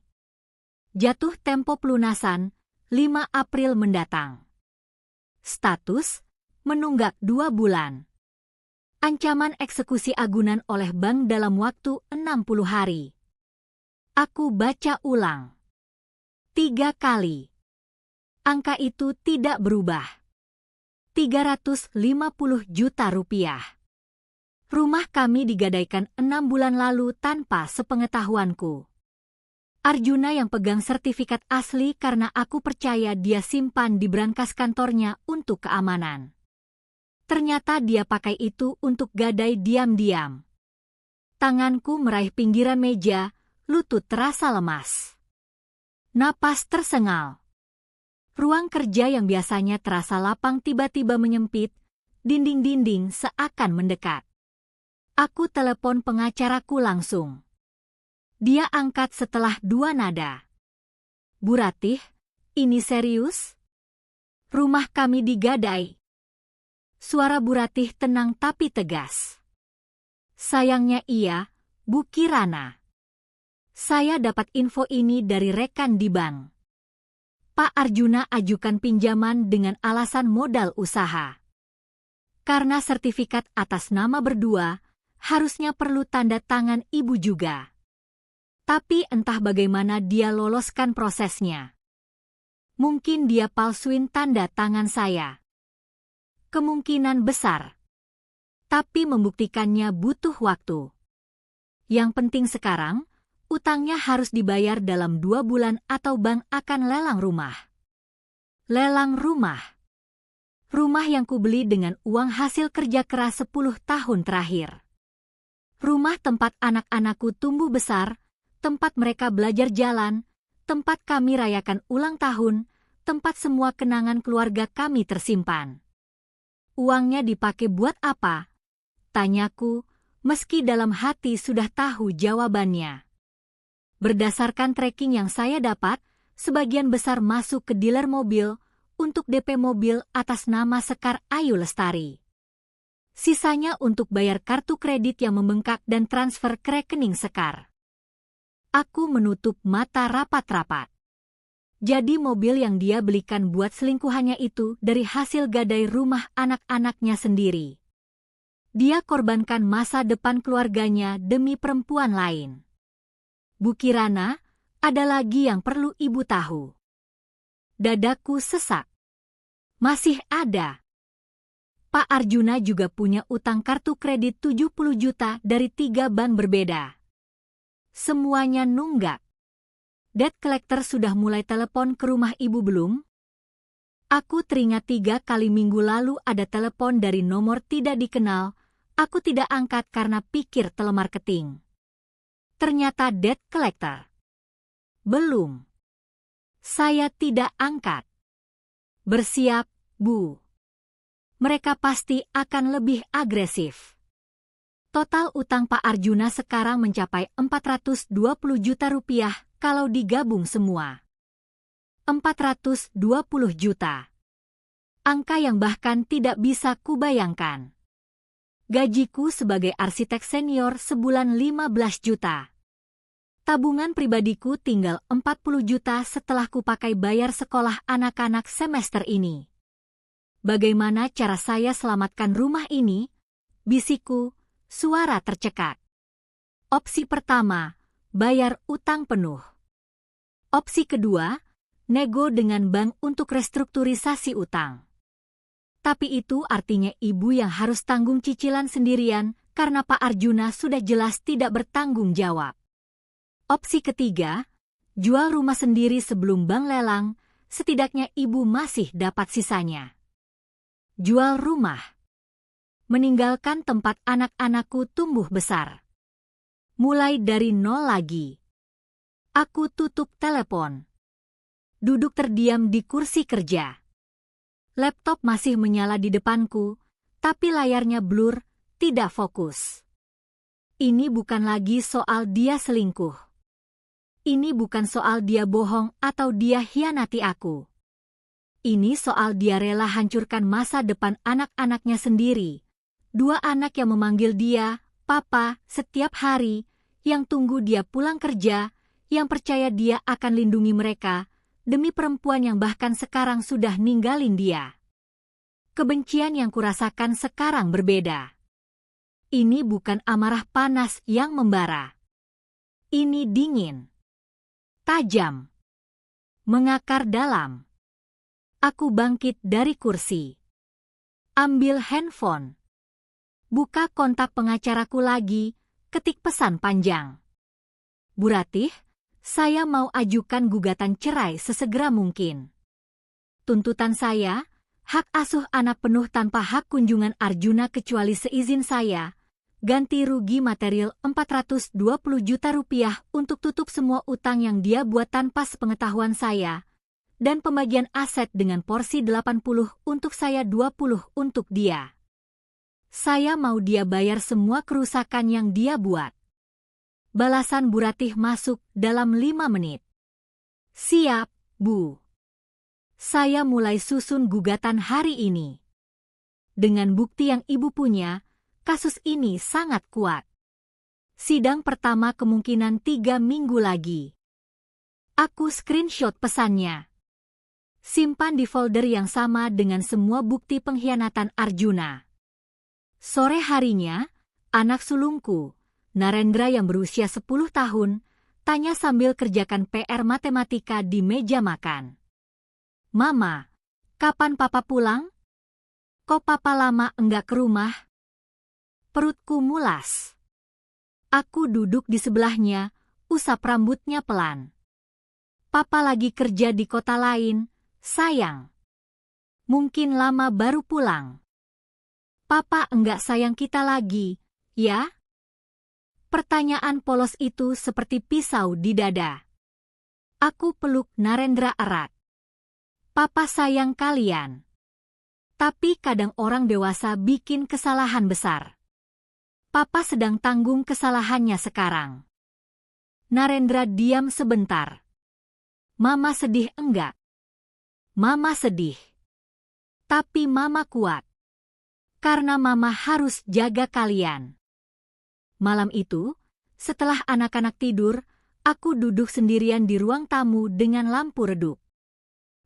Jatuh tempo pelunasan 5 April mendatang. Status: menunggak 2 bulan. Ancaman eksekusi agunan oleh bank dalam waktu 60 hari. Aku baca ulang 3 kali. Angka itu tidak berubah. 350 juta rupiah. Rumah kami digadaikan 6 bulan lalu tanpa sepengetahuanku. Arjuna yang pegang sertifikat asli karena aku percaya dia simpan di brankas kantornya untuk keamanan. Ternyata dia pakai itu untuk gadai diam-diam. Tanganku meraih pinggiran meja, lutut terasa lemas. Napas tersengal. Ruang kerja yang biasanya terasa lapang tiba-tiba menyempit, dinding-dinding seakan mendekat. Aku telepon pengacaraku langsung. Dia angkat setelah 2 nada. Bu Ratih, ini serius? Rumah kami digadai. Suara Bu Ratih tenang tapi tegas. Sayangnya iya, Bu Kirana. Saya dapat info ini dari rekan di bank. Pak Arjuna ajukan pinjaman dengan alasan modal usaha. Karena sertifikat atas nama berdua, harusnya perlu tanda tangan ibu juga. Tapi entah bagaimana dia loloskan prosesnya. Mungkin dia palsuin tanda tangan saya. Kemungkinan besar. Tapi membuktikannya butuh waktu. Yang penting sekarang, utangnya harus dibayar dalam 2 bulan atau bank akan lelang rumah. Lelang rumah. Rumah yang kubeli dengan uang hasil kerja keras 10 tahun terakhir. Rumah tempat anak-anakku tumbuh besar, tempat mereka belajar jalan, tempat kami rayakan ulang tahun, tempat semua kenangan keluarga kami tersimpan. Uangnya dipakai buat apa? Tanyaku, meski dalam hati sudah tahu jawabannya. Berdasarkan tracking yang saya dapat, sebagian besar masuk ke dealer mobil untuk DP mobil atas nama Sekar Ayu Lestari. Sisanya untuk bayar kartu kredit yang membengkak dan transfer ke rekening Sekar. Aku menutup mata rapat-rapat. Jadi mobil yang dia belikan buat selingkuhannya itu dari hasil gadai rumah anak-anaknya sendiri. Dia korbankan masa depan keluarganya demi perempuan lain. Bu Kirana, ada lagi yang perlu ibu tahu. Dadaku sesak. Masih ada. Pak Arjuna juga punya utang kartu kredit 70 juta dari 3 bank berbeda. Semuanya nunggak. Debt collector sudah mulai telepon ke rumah ibu belum? Aku teringat 3 kali minggu lalu ada telepon dari nomor tidak dikenal. Aku tidak angkat karena pikir telemarketing. Ternyata debt collector. Belum. Saya tidak angkat. Bersiap, Bu. Mereka pasti akan lebih agresif. Total utang Pak Arjuna sekarang mencapai 420 juta rupiah kalau digabung semua. 420 juta. Angka yang bahkan tidak bisa kubayangkan. Gajiku sebagai arsitek senior sebulan 15 juta. Tabungan pribadiku tinggal 40 juta setelah kupakai bayar sekolah anak-anak semester ini. Bagaimana cara saya selamatkan rumah ini? Bisikku, suara tercekat. Opsi pertama, bayar utang penuh. Opsi kedua, nego dengan bank untuk restrukturisasi utang. Tapi itu artinya ibu yang harus tanggung cicilan sendirian karena Pak Arjuna sudah jelas tidak bertanggung jawab. Opsi ketiga, jual rumah sendiri sebelum bank lelang, setidaknya ibu masih dapat sisanya. Jual rumah. Meninggalkan tempat anak-anakku tumbuh besar. Mulai dari nol lagi. Aku tutup telepon. Duduk terdiam di kursi kerja. Laptop masih menyala di depanku, tapi layarnya blur, tidak fokus. Ini bukan lagi soal dia selingkuh. Ini bukan soal dia bohong atau dia hianati aku. Ini soal dia rela hancurkan masa depan anak-anaknya sendiri. 2 anak yang memanggil dia, Papa, setiap hari, yang tunggu dia pulang kerja, yang percaya dia akan lindungi mereka, demi perempuan yang bahkan sekarang sudah ninggalin dia. Kebencian yang kurasakan sekarang berbeda. Ini bukan amarah panas yang membara. Ini dingin, tajam, mengakar dalam. Aku bangkit dari kursi. Ambil handphone. Buka kontak pengacaraku lagi, ketik pesan panjang. Bu Ratih, saya mau ajukan gugatan cerai sesegera mungkin. Tuntutan saya, hak asuh anak penuh tanpa hak kunjungan Arjuna kecuali seizin saya, ganti rugi material 420 juta rupiah untuk tutup semua utang yang dia buat tanpa sepengetahuan saya, dan pembagian aset dengan porsi 80 untuk saya 20 untuk dia. Saya mau dia bayar semua kerusakan yang dia buat. Balasan Bu Ratih masuk dalam 5 menit. Siap, Bu. Saya mulai susun gugatan hari ini. Dengan bukti yang Ibu punya, kasus ini sangat kuat. Sidang pertama kemungkinan 3 minggu lagi. Aku screenshot pesannya. Simpan di folder yang sama dengan semua bukti pengkhianatan Arjuna. Sore harinya, anak sulungku, Narendra yang berusia 10 tahun, tanya sambil kerjakan PR matematika di meja makan. Mama, kapan Papa pulang? Kok Papa lama enggak ke rumah? Perutku mulas. Aku duduk di sebelahnya, usap rambutnya pelan. Papa lagi kerja di kota lain, sayang. Mungkin lama baru pulang. Papa enggak sayang kita lagi, ya? Pertanyaan polos itu seperti pisau di dada. Aku peluk Narendra erat. Papa sayang kalian. Tapi kadang orang dewasa bikin kesalahan besar. Papa sedang tanggung kesalahannya sekarang. Narendra diam sebentar. Mama sedih enggak? Mama sedih. Tapi Mama kuat. Karena Mama harus jaga kalian. Malam itu, setelah anak-anak tidur, aku duduk sendirian di ruang tamu dengan lampu redup.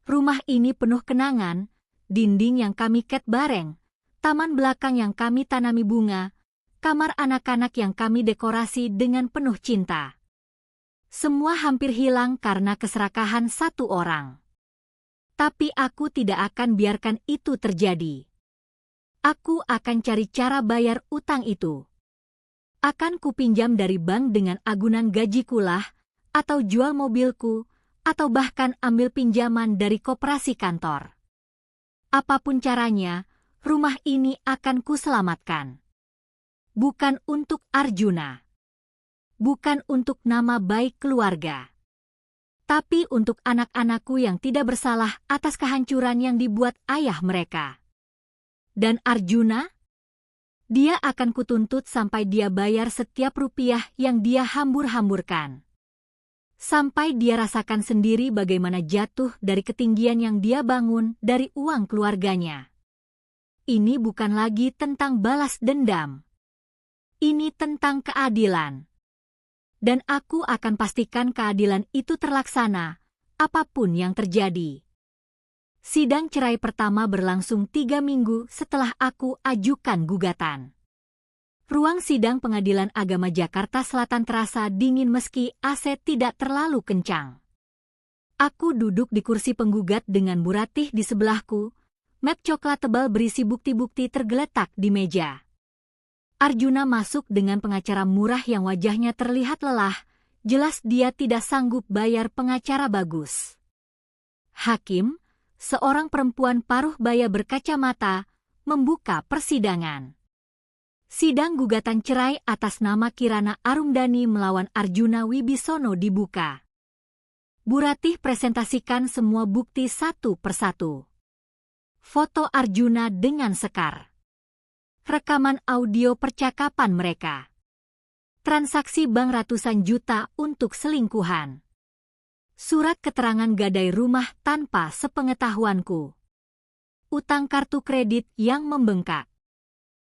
Rumah ini penuh kenangan, dinding yang kami cat bareng, taman belakang yang kami tanami bunga, kamar anak-anak yang kami dekorasi dengan penuh cinta. Semua hampir hilang karena keserakahan satu orang. Tapi aku tidak akan biarkan itu terjadi. Aku akan cari cara bayar utang itu. Akan kupinjam dari bank dengan agunan gajiku lah, atau jual mobilku, atau bahkan ambil pinjaman dari koperasi kantor. Apapun caranya, rumah ini akan kuselamatkan. Bukan untuk Arjuna. Bukan untuk nama baik keluarga. Tapi untuk anak-anakku yang tidak bersalah atas kehancuran yang dibuat ayah mereka. Dan Arjuna? Dia akan kutuntut sampai dia bayar setiap rupiah yang dia hambur-hamburkan. Sampai dia rasakan sendiri bagaimana jatuh dari ketinggian yang dia bangun dari uang keluarganya. Ini bukan lagi tentang balas dendam. Ini tentang keadilan. Dan aku akan pastikan keadilan itu terlaksana, apapun yang terjadi. Sidang cerai pertama berlangsung 3 minggu setelah aku ajukan gugatan. Ruang sidang Pengadilan Agama Jakarta Selatan terasa dingin meski AC tidak terlalu kencang. Aku duduk di kursi penggugat dengan Bu Ratih di sebelahku, map coklat tebal berisi bukti-bukti tergeletak di meja. Arjuna masuk dengan pengacara murah yang wajahnya terlihat lelah, jelas dia tidak sanggup bayar pengacara bagus. Hakim, seorang perempuan paruh baya berkacamata, membuka persidangan. Sidang gugatan cerai atas nama Kirana Arumdani melawan Arjuna Wibisono dibuka. Bu Ratih presentasikan semua bukti satu persatu. Foto Arjuna dengan Sekar. Rekaman audio percakapan mereka. Transaksi bank ratusan juta untuk selingkuhan. Surat keterangan gadai rumah tanpa sepengetahuanku. Utang kartu kredit yang membengkak.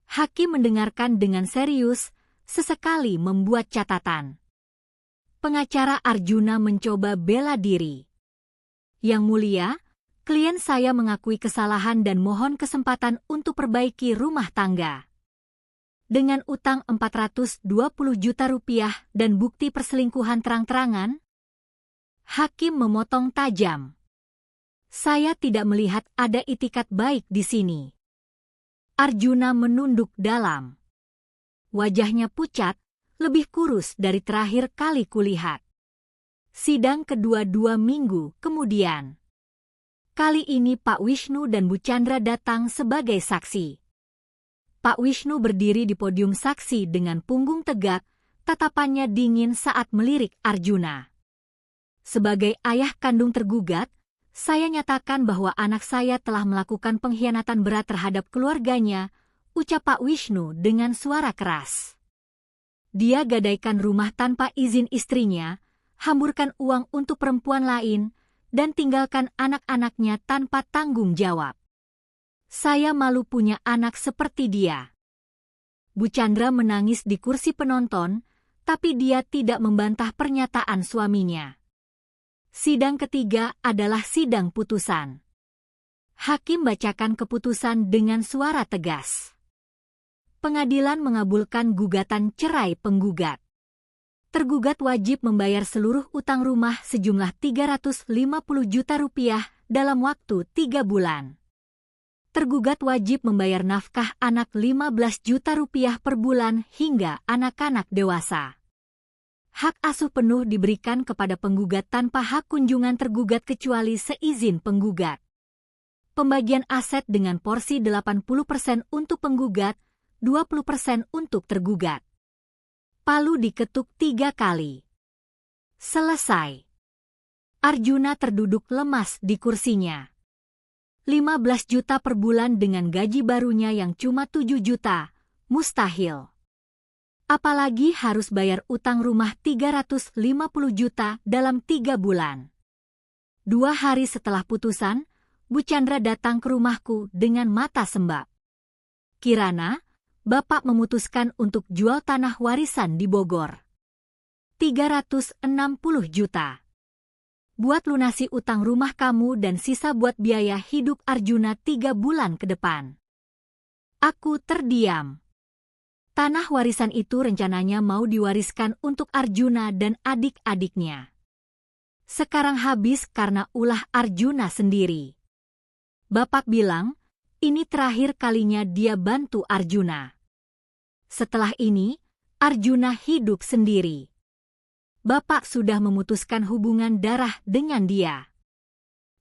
Hakim mendengarkan dengan serius, sesekali membuat catatan. Pengacara Arjuna mencoba bela diri. Yang mulia, klien saya mengakui kesalahan dan mohon kesempatan untuk perbaiki rumah tangga. Dengan utang 420 juta rupiah dan bukti perselingkuhan terang-terangan, hakim memotong tajam. Saya tidak melihat ada itikat baik di sini. Arjuna menunduk dalam. Wajahnya pucat, lebih kurus dari terakhir kali kulihat. Sidang kedua 2 minggu kemudian. Kali ini Pak Wisnu dan Bu Chandra datang sebagai saksi. Pak Wisnu berdiri di podium saksi dengan punggung tegak, tatapannya dingin saat melirik Arjuna. Sebagai ayah kandung tergugat, saya nyatakan bahwa anak saya telah melakukan pengkhianatan berat terhadap keluarganya, ucap Pak Wisnu dengan suara keras. Dia gadaikan rumah tanpa izin istrinya, hamburkan uang untuk perempuan lain, dan tinggalkan anak-anaknya tanpa tanggung jawab. Saya malu punya anak seperti dia. Bu Chandra menangis di kursi penonton, tapi dia tidak membantah pernyataan suaminya. Sidang ketiga adalah sidang putusan. Hakim bacakan keputusan dengan suara tegas. Pengadilan mengabulkan gugatan cerai penggugat. Tergugat wajib membayar seluruh utang rumah sejumlah 350 juta rupiah dalam waktu 3 bulan. Tergugat wajib membayar nafkah anak 15 juta rupiah per bulan hingga anak-anak dewasa. Hak asuh penuh diberikan kepada penggugat tanpa hak kunjungan tergugat kecuali seizin penggugat. Pembagian aset dengan porsi 80% untuk penggugat, 20% untuk tergugat. Palu diketuk 3 kali. Selesai. Arjuna terduduk lemas di kursinya. 15 juta per bulan dengan gaji barunya yang cuma 7 juta, mustahil. Apalagi harus bayar utang rumah 350 juta dalam 3 bulan. 2 hari setelah putusan, Bu Chandra datang ke rumahku dengan mata sembab. Kirana, Bapak memutuskan untuk jual tanah warisan di Bogor. 360 juta. Buat lunasi utang rumah kamu dan sisa buat biaya hidup Arjuna 3 bulan ke depan. Aku terdiam. Tanah warisan itu rencananya mau diwariskan untuk Arjuna dan adik-adiknya. Sekarang habis karena ulah Arjuna sendiri. Bapak bilang, ini terakhir kalinya dia bantu Arjuna. Setelah ini, Arjuna hidup sendiri. Bapak sudah memutuskan hubungan darah dengan dia.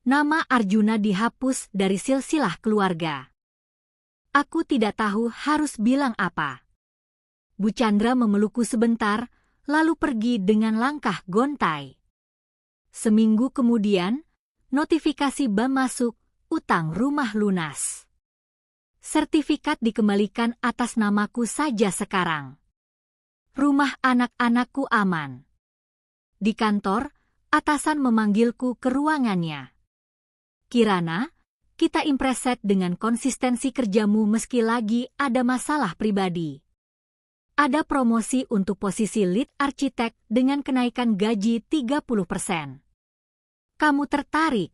Nama Arjuna dihapus dari silsilah keluarga. Aku tidak tahu harus bilang apa. Bu Chandra memelukku sebentar, lalu pergi dengan langkah gontai. Seminggu kemudian, notifikasi BAM masuk, utang rumah lunas. Sertifikat dikembalikan atas namaku saja sekarang. Rumah anak-anakku aman. Di kantor, atasan memanggilku ke ruangannya. Kirana, kita impreset dengan konsistensi kerjamu meski lagi ada masalah pribadi. Ada promosi untuk posisi lead arsitek dengan kenaikan gaji 30%. Kamu tertarik?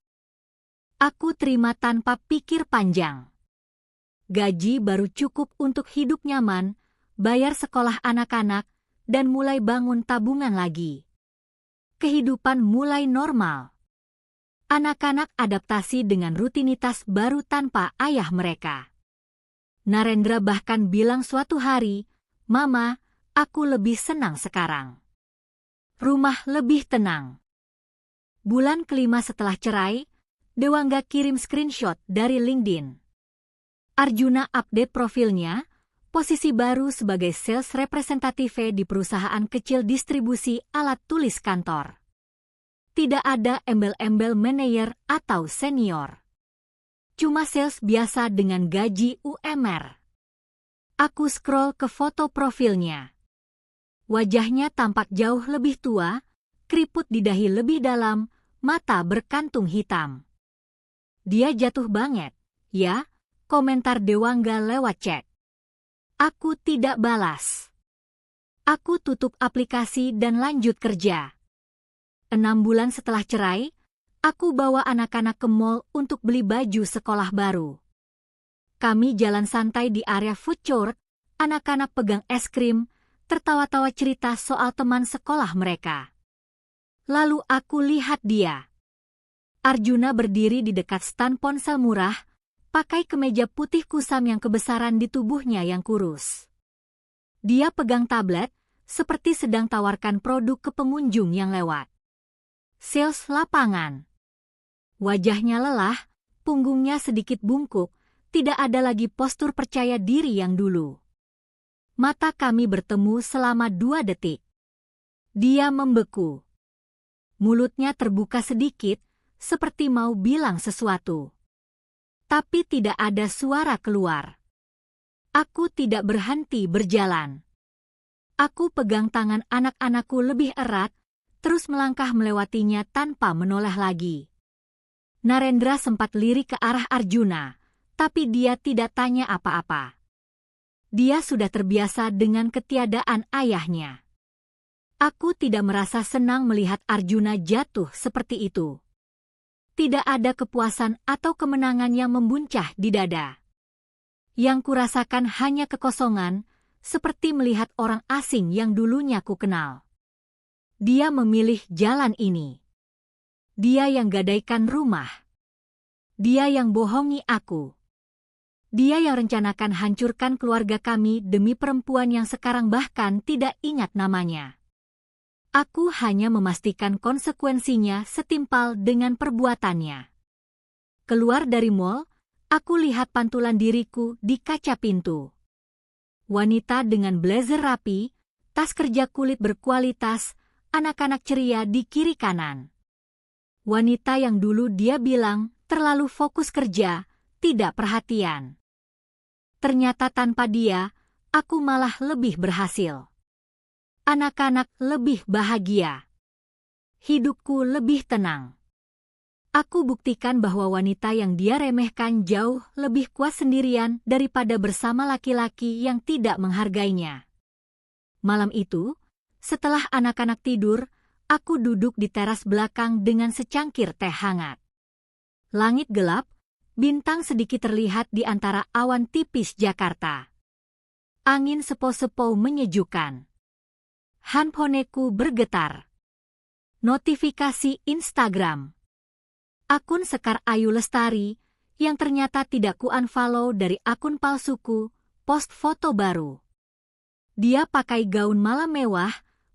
Aku terima tanpa pikir panjang. Gaji baru cukup untuk hidup nyaman, bayar sekolah anak-anak, dan mulai bangun tabungan lagi. Kehidupan mulai normal. Anak-anak adaptasi dengan rutinitas baru tanpa ayah mereka. Narendra bahkan bilang suatu hari, "Mama, aku lebih senang sekarang. Rumah lebih tenang." Bulan kelima setelah cerai, Dewangga kirim screenshot dari LinkedIn. Arjuna update profilnya, posisi baru sebagai sales representative di perusahaan kecil distribusi alat tulis kantor. Tidak ada embel-embel manajer atau senior. Cuma sales biasa dengan gaji UMR. Aku scroll ke foto profilnya. Wajahnya tampak jauh lebih tua, keriput di dahi lebih dalam, mata berkantung hitam. Dia jatuh banget, ya, komentar Dewangga lewat chat. Aku tidak balas. Aku tutup aplikasi dan lanjut kerja. 6 bulan setelah cerai, aku bawa anak-anak ke mall untuk beli baju sekolah baru. Kami jalan santai di area food court, anak-anak pegang es krim, tertawa-tawa cerita soal teman sekolah mereka. Lalu aku lihat dia. Arjuna berdiri di dekat stan ponsel murah, pakai kemeja putih kusam yang kebesaran di tubuhnya yang kurus. Dia pegang tablet, seperti sedang tawarkan produk ke pengunjung yang lewat. Sales lapangan. Wajahnya lelah, punggungnya sedikit bungkuk, tidak ada lagi postur percaya diri yang dulu. Mata kami bertemu selama 2 detik. Dia membeku. Mulutnya terbuka sedikit, seperti mau bilang sesuatu. Tapi tidak ada suara keluar. Aku tidak berhenti berjalan. Aku pegang tangan anak-anakku lebih erat, terus melangkah melewatinya tanpa menoleh lagi. Narendra sempat lirik ke arah Arjuna, tapi dia tidak tanya apa-apa. Dia sudah terbiasa dengan ketiadaan ayahnya. Aku tidak merasa senang melihat Arjuna jatuh seperti itu. Tidak ada kepuasan atau kemenangan yang membuncah di dada. Yang kurasakan hanya kekosongan, seperti melihat orang asing yang dulunya ku kenal. Dia memilih jalan ini. Dia yang gadaikan rumah. Dia yang bohongi aku. Dia yang rencanakan hancurkan keluarga kami demi perempuan yang sekarang bahkan tidak ingat namanya. Aku hanya memastikan konsekuensinya setimpal dengan perbuatannya. Keluar dari mall, aku lihat pantulan diriku di kaca pintu. Wanita dengan blazer rapi, tas kerja kulit berkualitas, anak-anak ceria di kiri kanan. Wanita yang dulu dia bilang terlalu fokus kerja, tidak perhatian. Ternyata tanpa dia, aku malah lebih berhasil. Anak-anak lebih bahagia. Hidupku lebih tenang. Aku buktikan bahwa wanita yang dia remehkan jauh lebih kuat sendirian daripada bersama laki-laki yang tidak menghargainya. Malam itu, setelah anak-anak tidur, aku duduk di teras belakang dengan secangkir teh hangat. Langit gelap, bintang sedikit terlihat di antara awan tipis Jakarta. Angin sepo-sepo menyejukkan. Handphoneku bergetar. Notifikasi Instagram. Akun Sekar Ayu Lestari, yang ternyata tidak ku-unfollow dari akun palsuku, post foto baru. Dia pakai gaun malam mewah,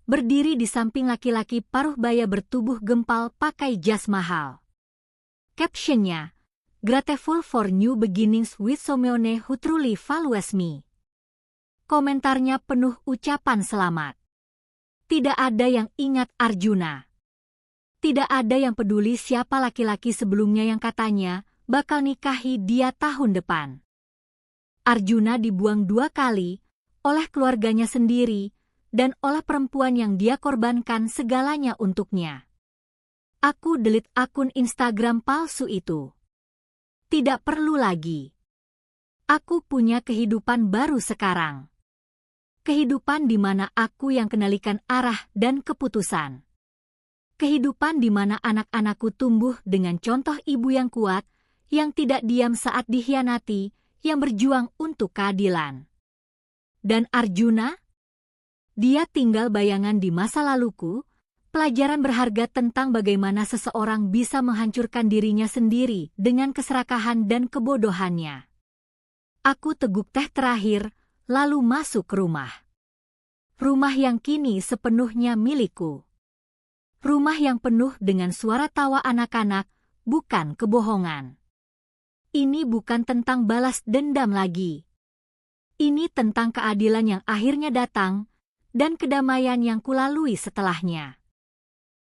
berdiri di samping laki-laki paruh baya bertubuh gempal pakai jas mahal. Captionnya, "Grateful for new beginnings with someone who truly values me." Komentarnya penuh ucapan selamat. Tidak ada yang ingat Arjuna. Tidak ada yang peduli siapa laki-laki sebelumnya yang katanya bakal nikahi dia tahun depan. Arjuna dibuang 2 kali, oleh keluarganya sendiri, dan oleh perempuan yang dia korbankan segalanya untuknya. Aku delete akun Instagram palsu itu. Tidak perlu lagi. Aku punya kehidupan baru sekarang. Kehidupan di mana aku yang kendalikan arah dan keputusan. Kehidupan di mana anak-anakku tumbuh dengan contoh ibu yang kuat, yang tidak diam saat dikhianati, yang berjuang untuk keadilan. Dan Arjuna? Dia tinggal bayangan di masa laluku, pelajaran berharga tentang bagaimana seseorang bisa menghancurkan dirinya sendiri dengan keserakahan dan kebodohannya. Aku teguk teh terakhir, lalu masuk ke rumah. Rumah yang kini sepenuhnya milikku. Rumah yang penuh dengan suara tawa anak-anak, bukan kebohongan. Ini bukan tentang balas dendam lagi. Ini tentang keadilan yang akhirnya datang, dan kedamaian yang kulalui setelahnya.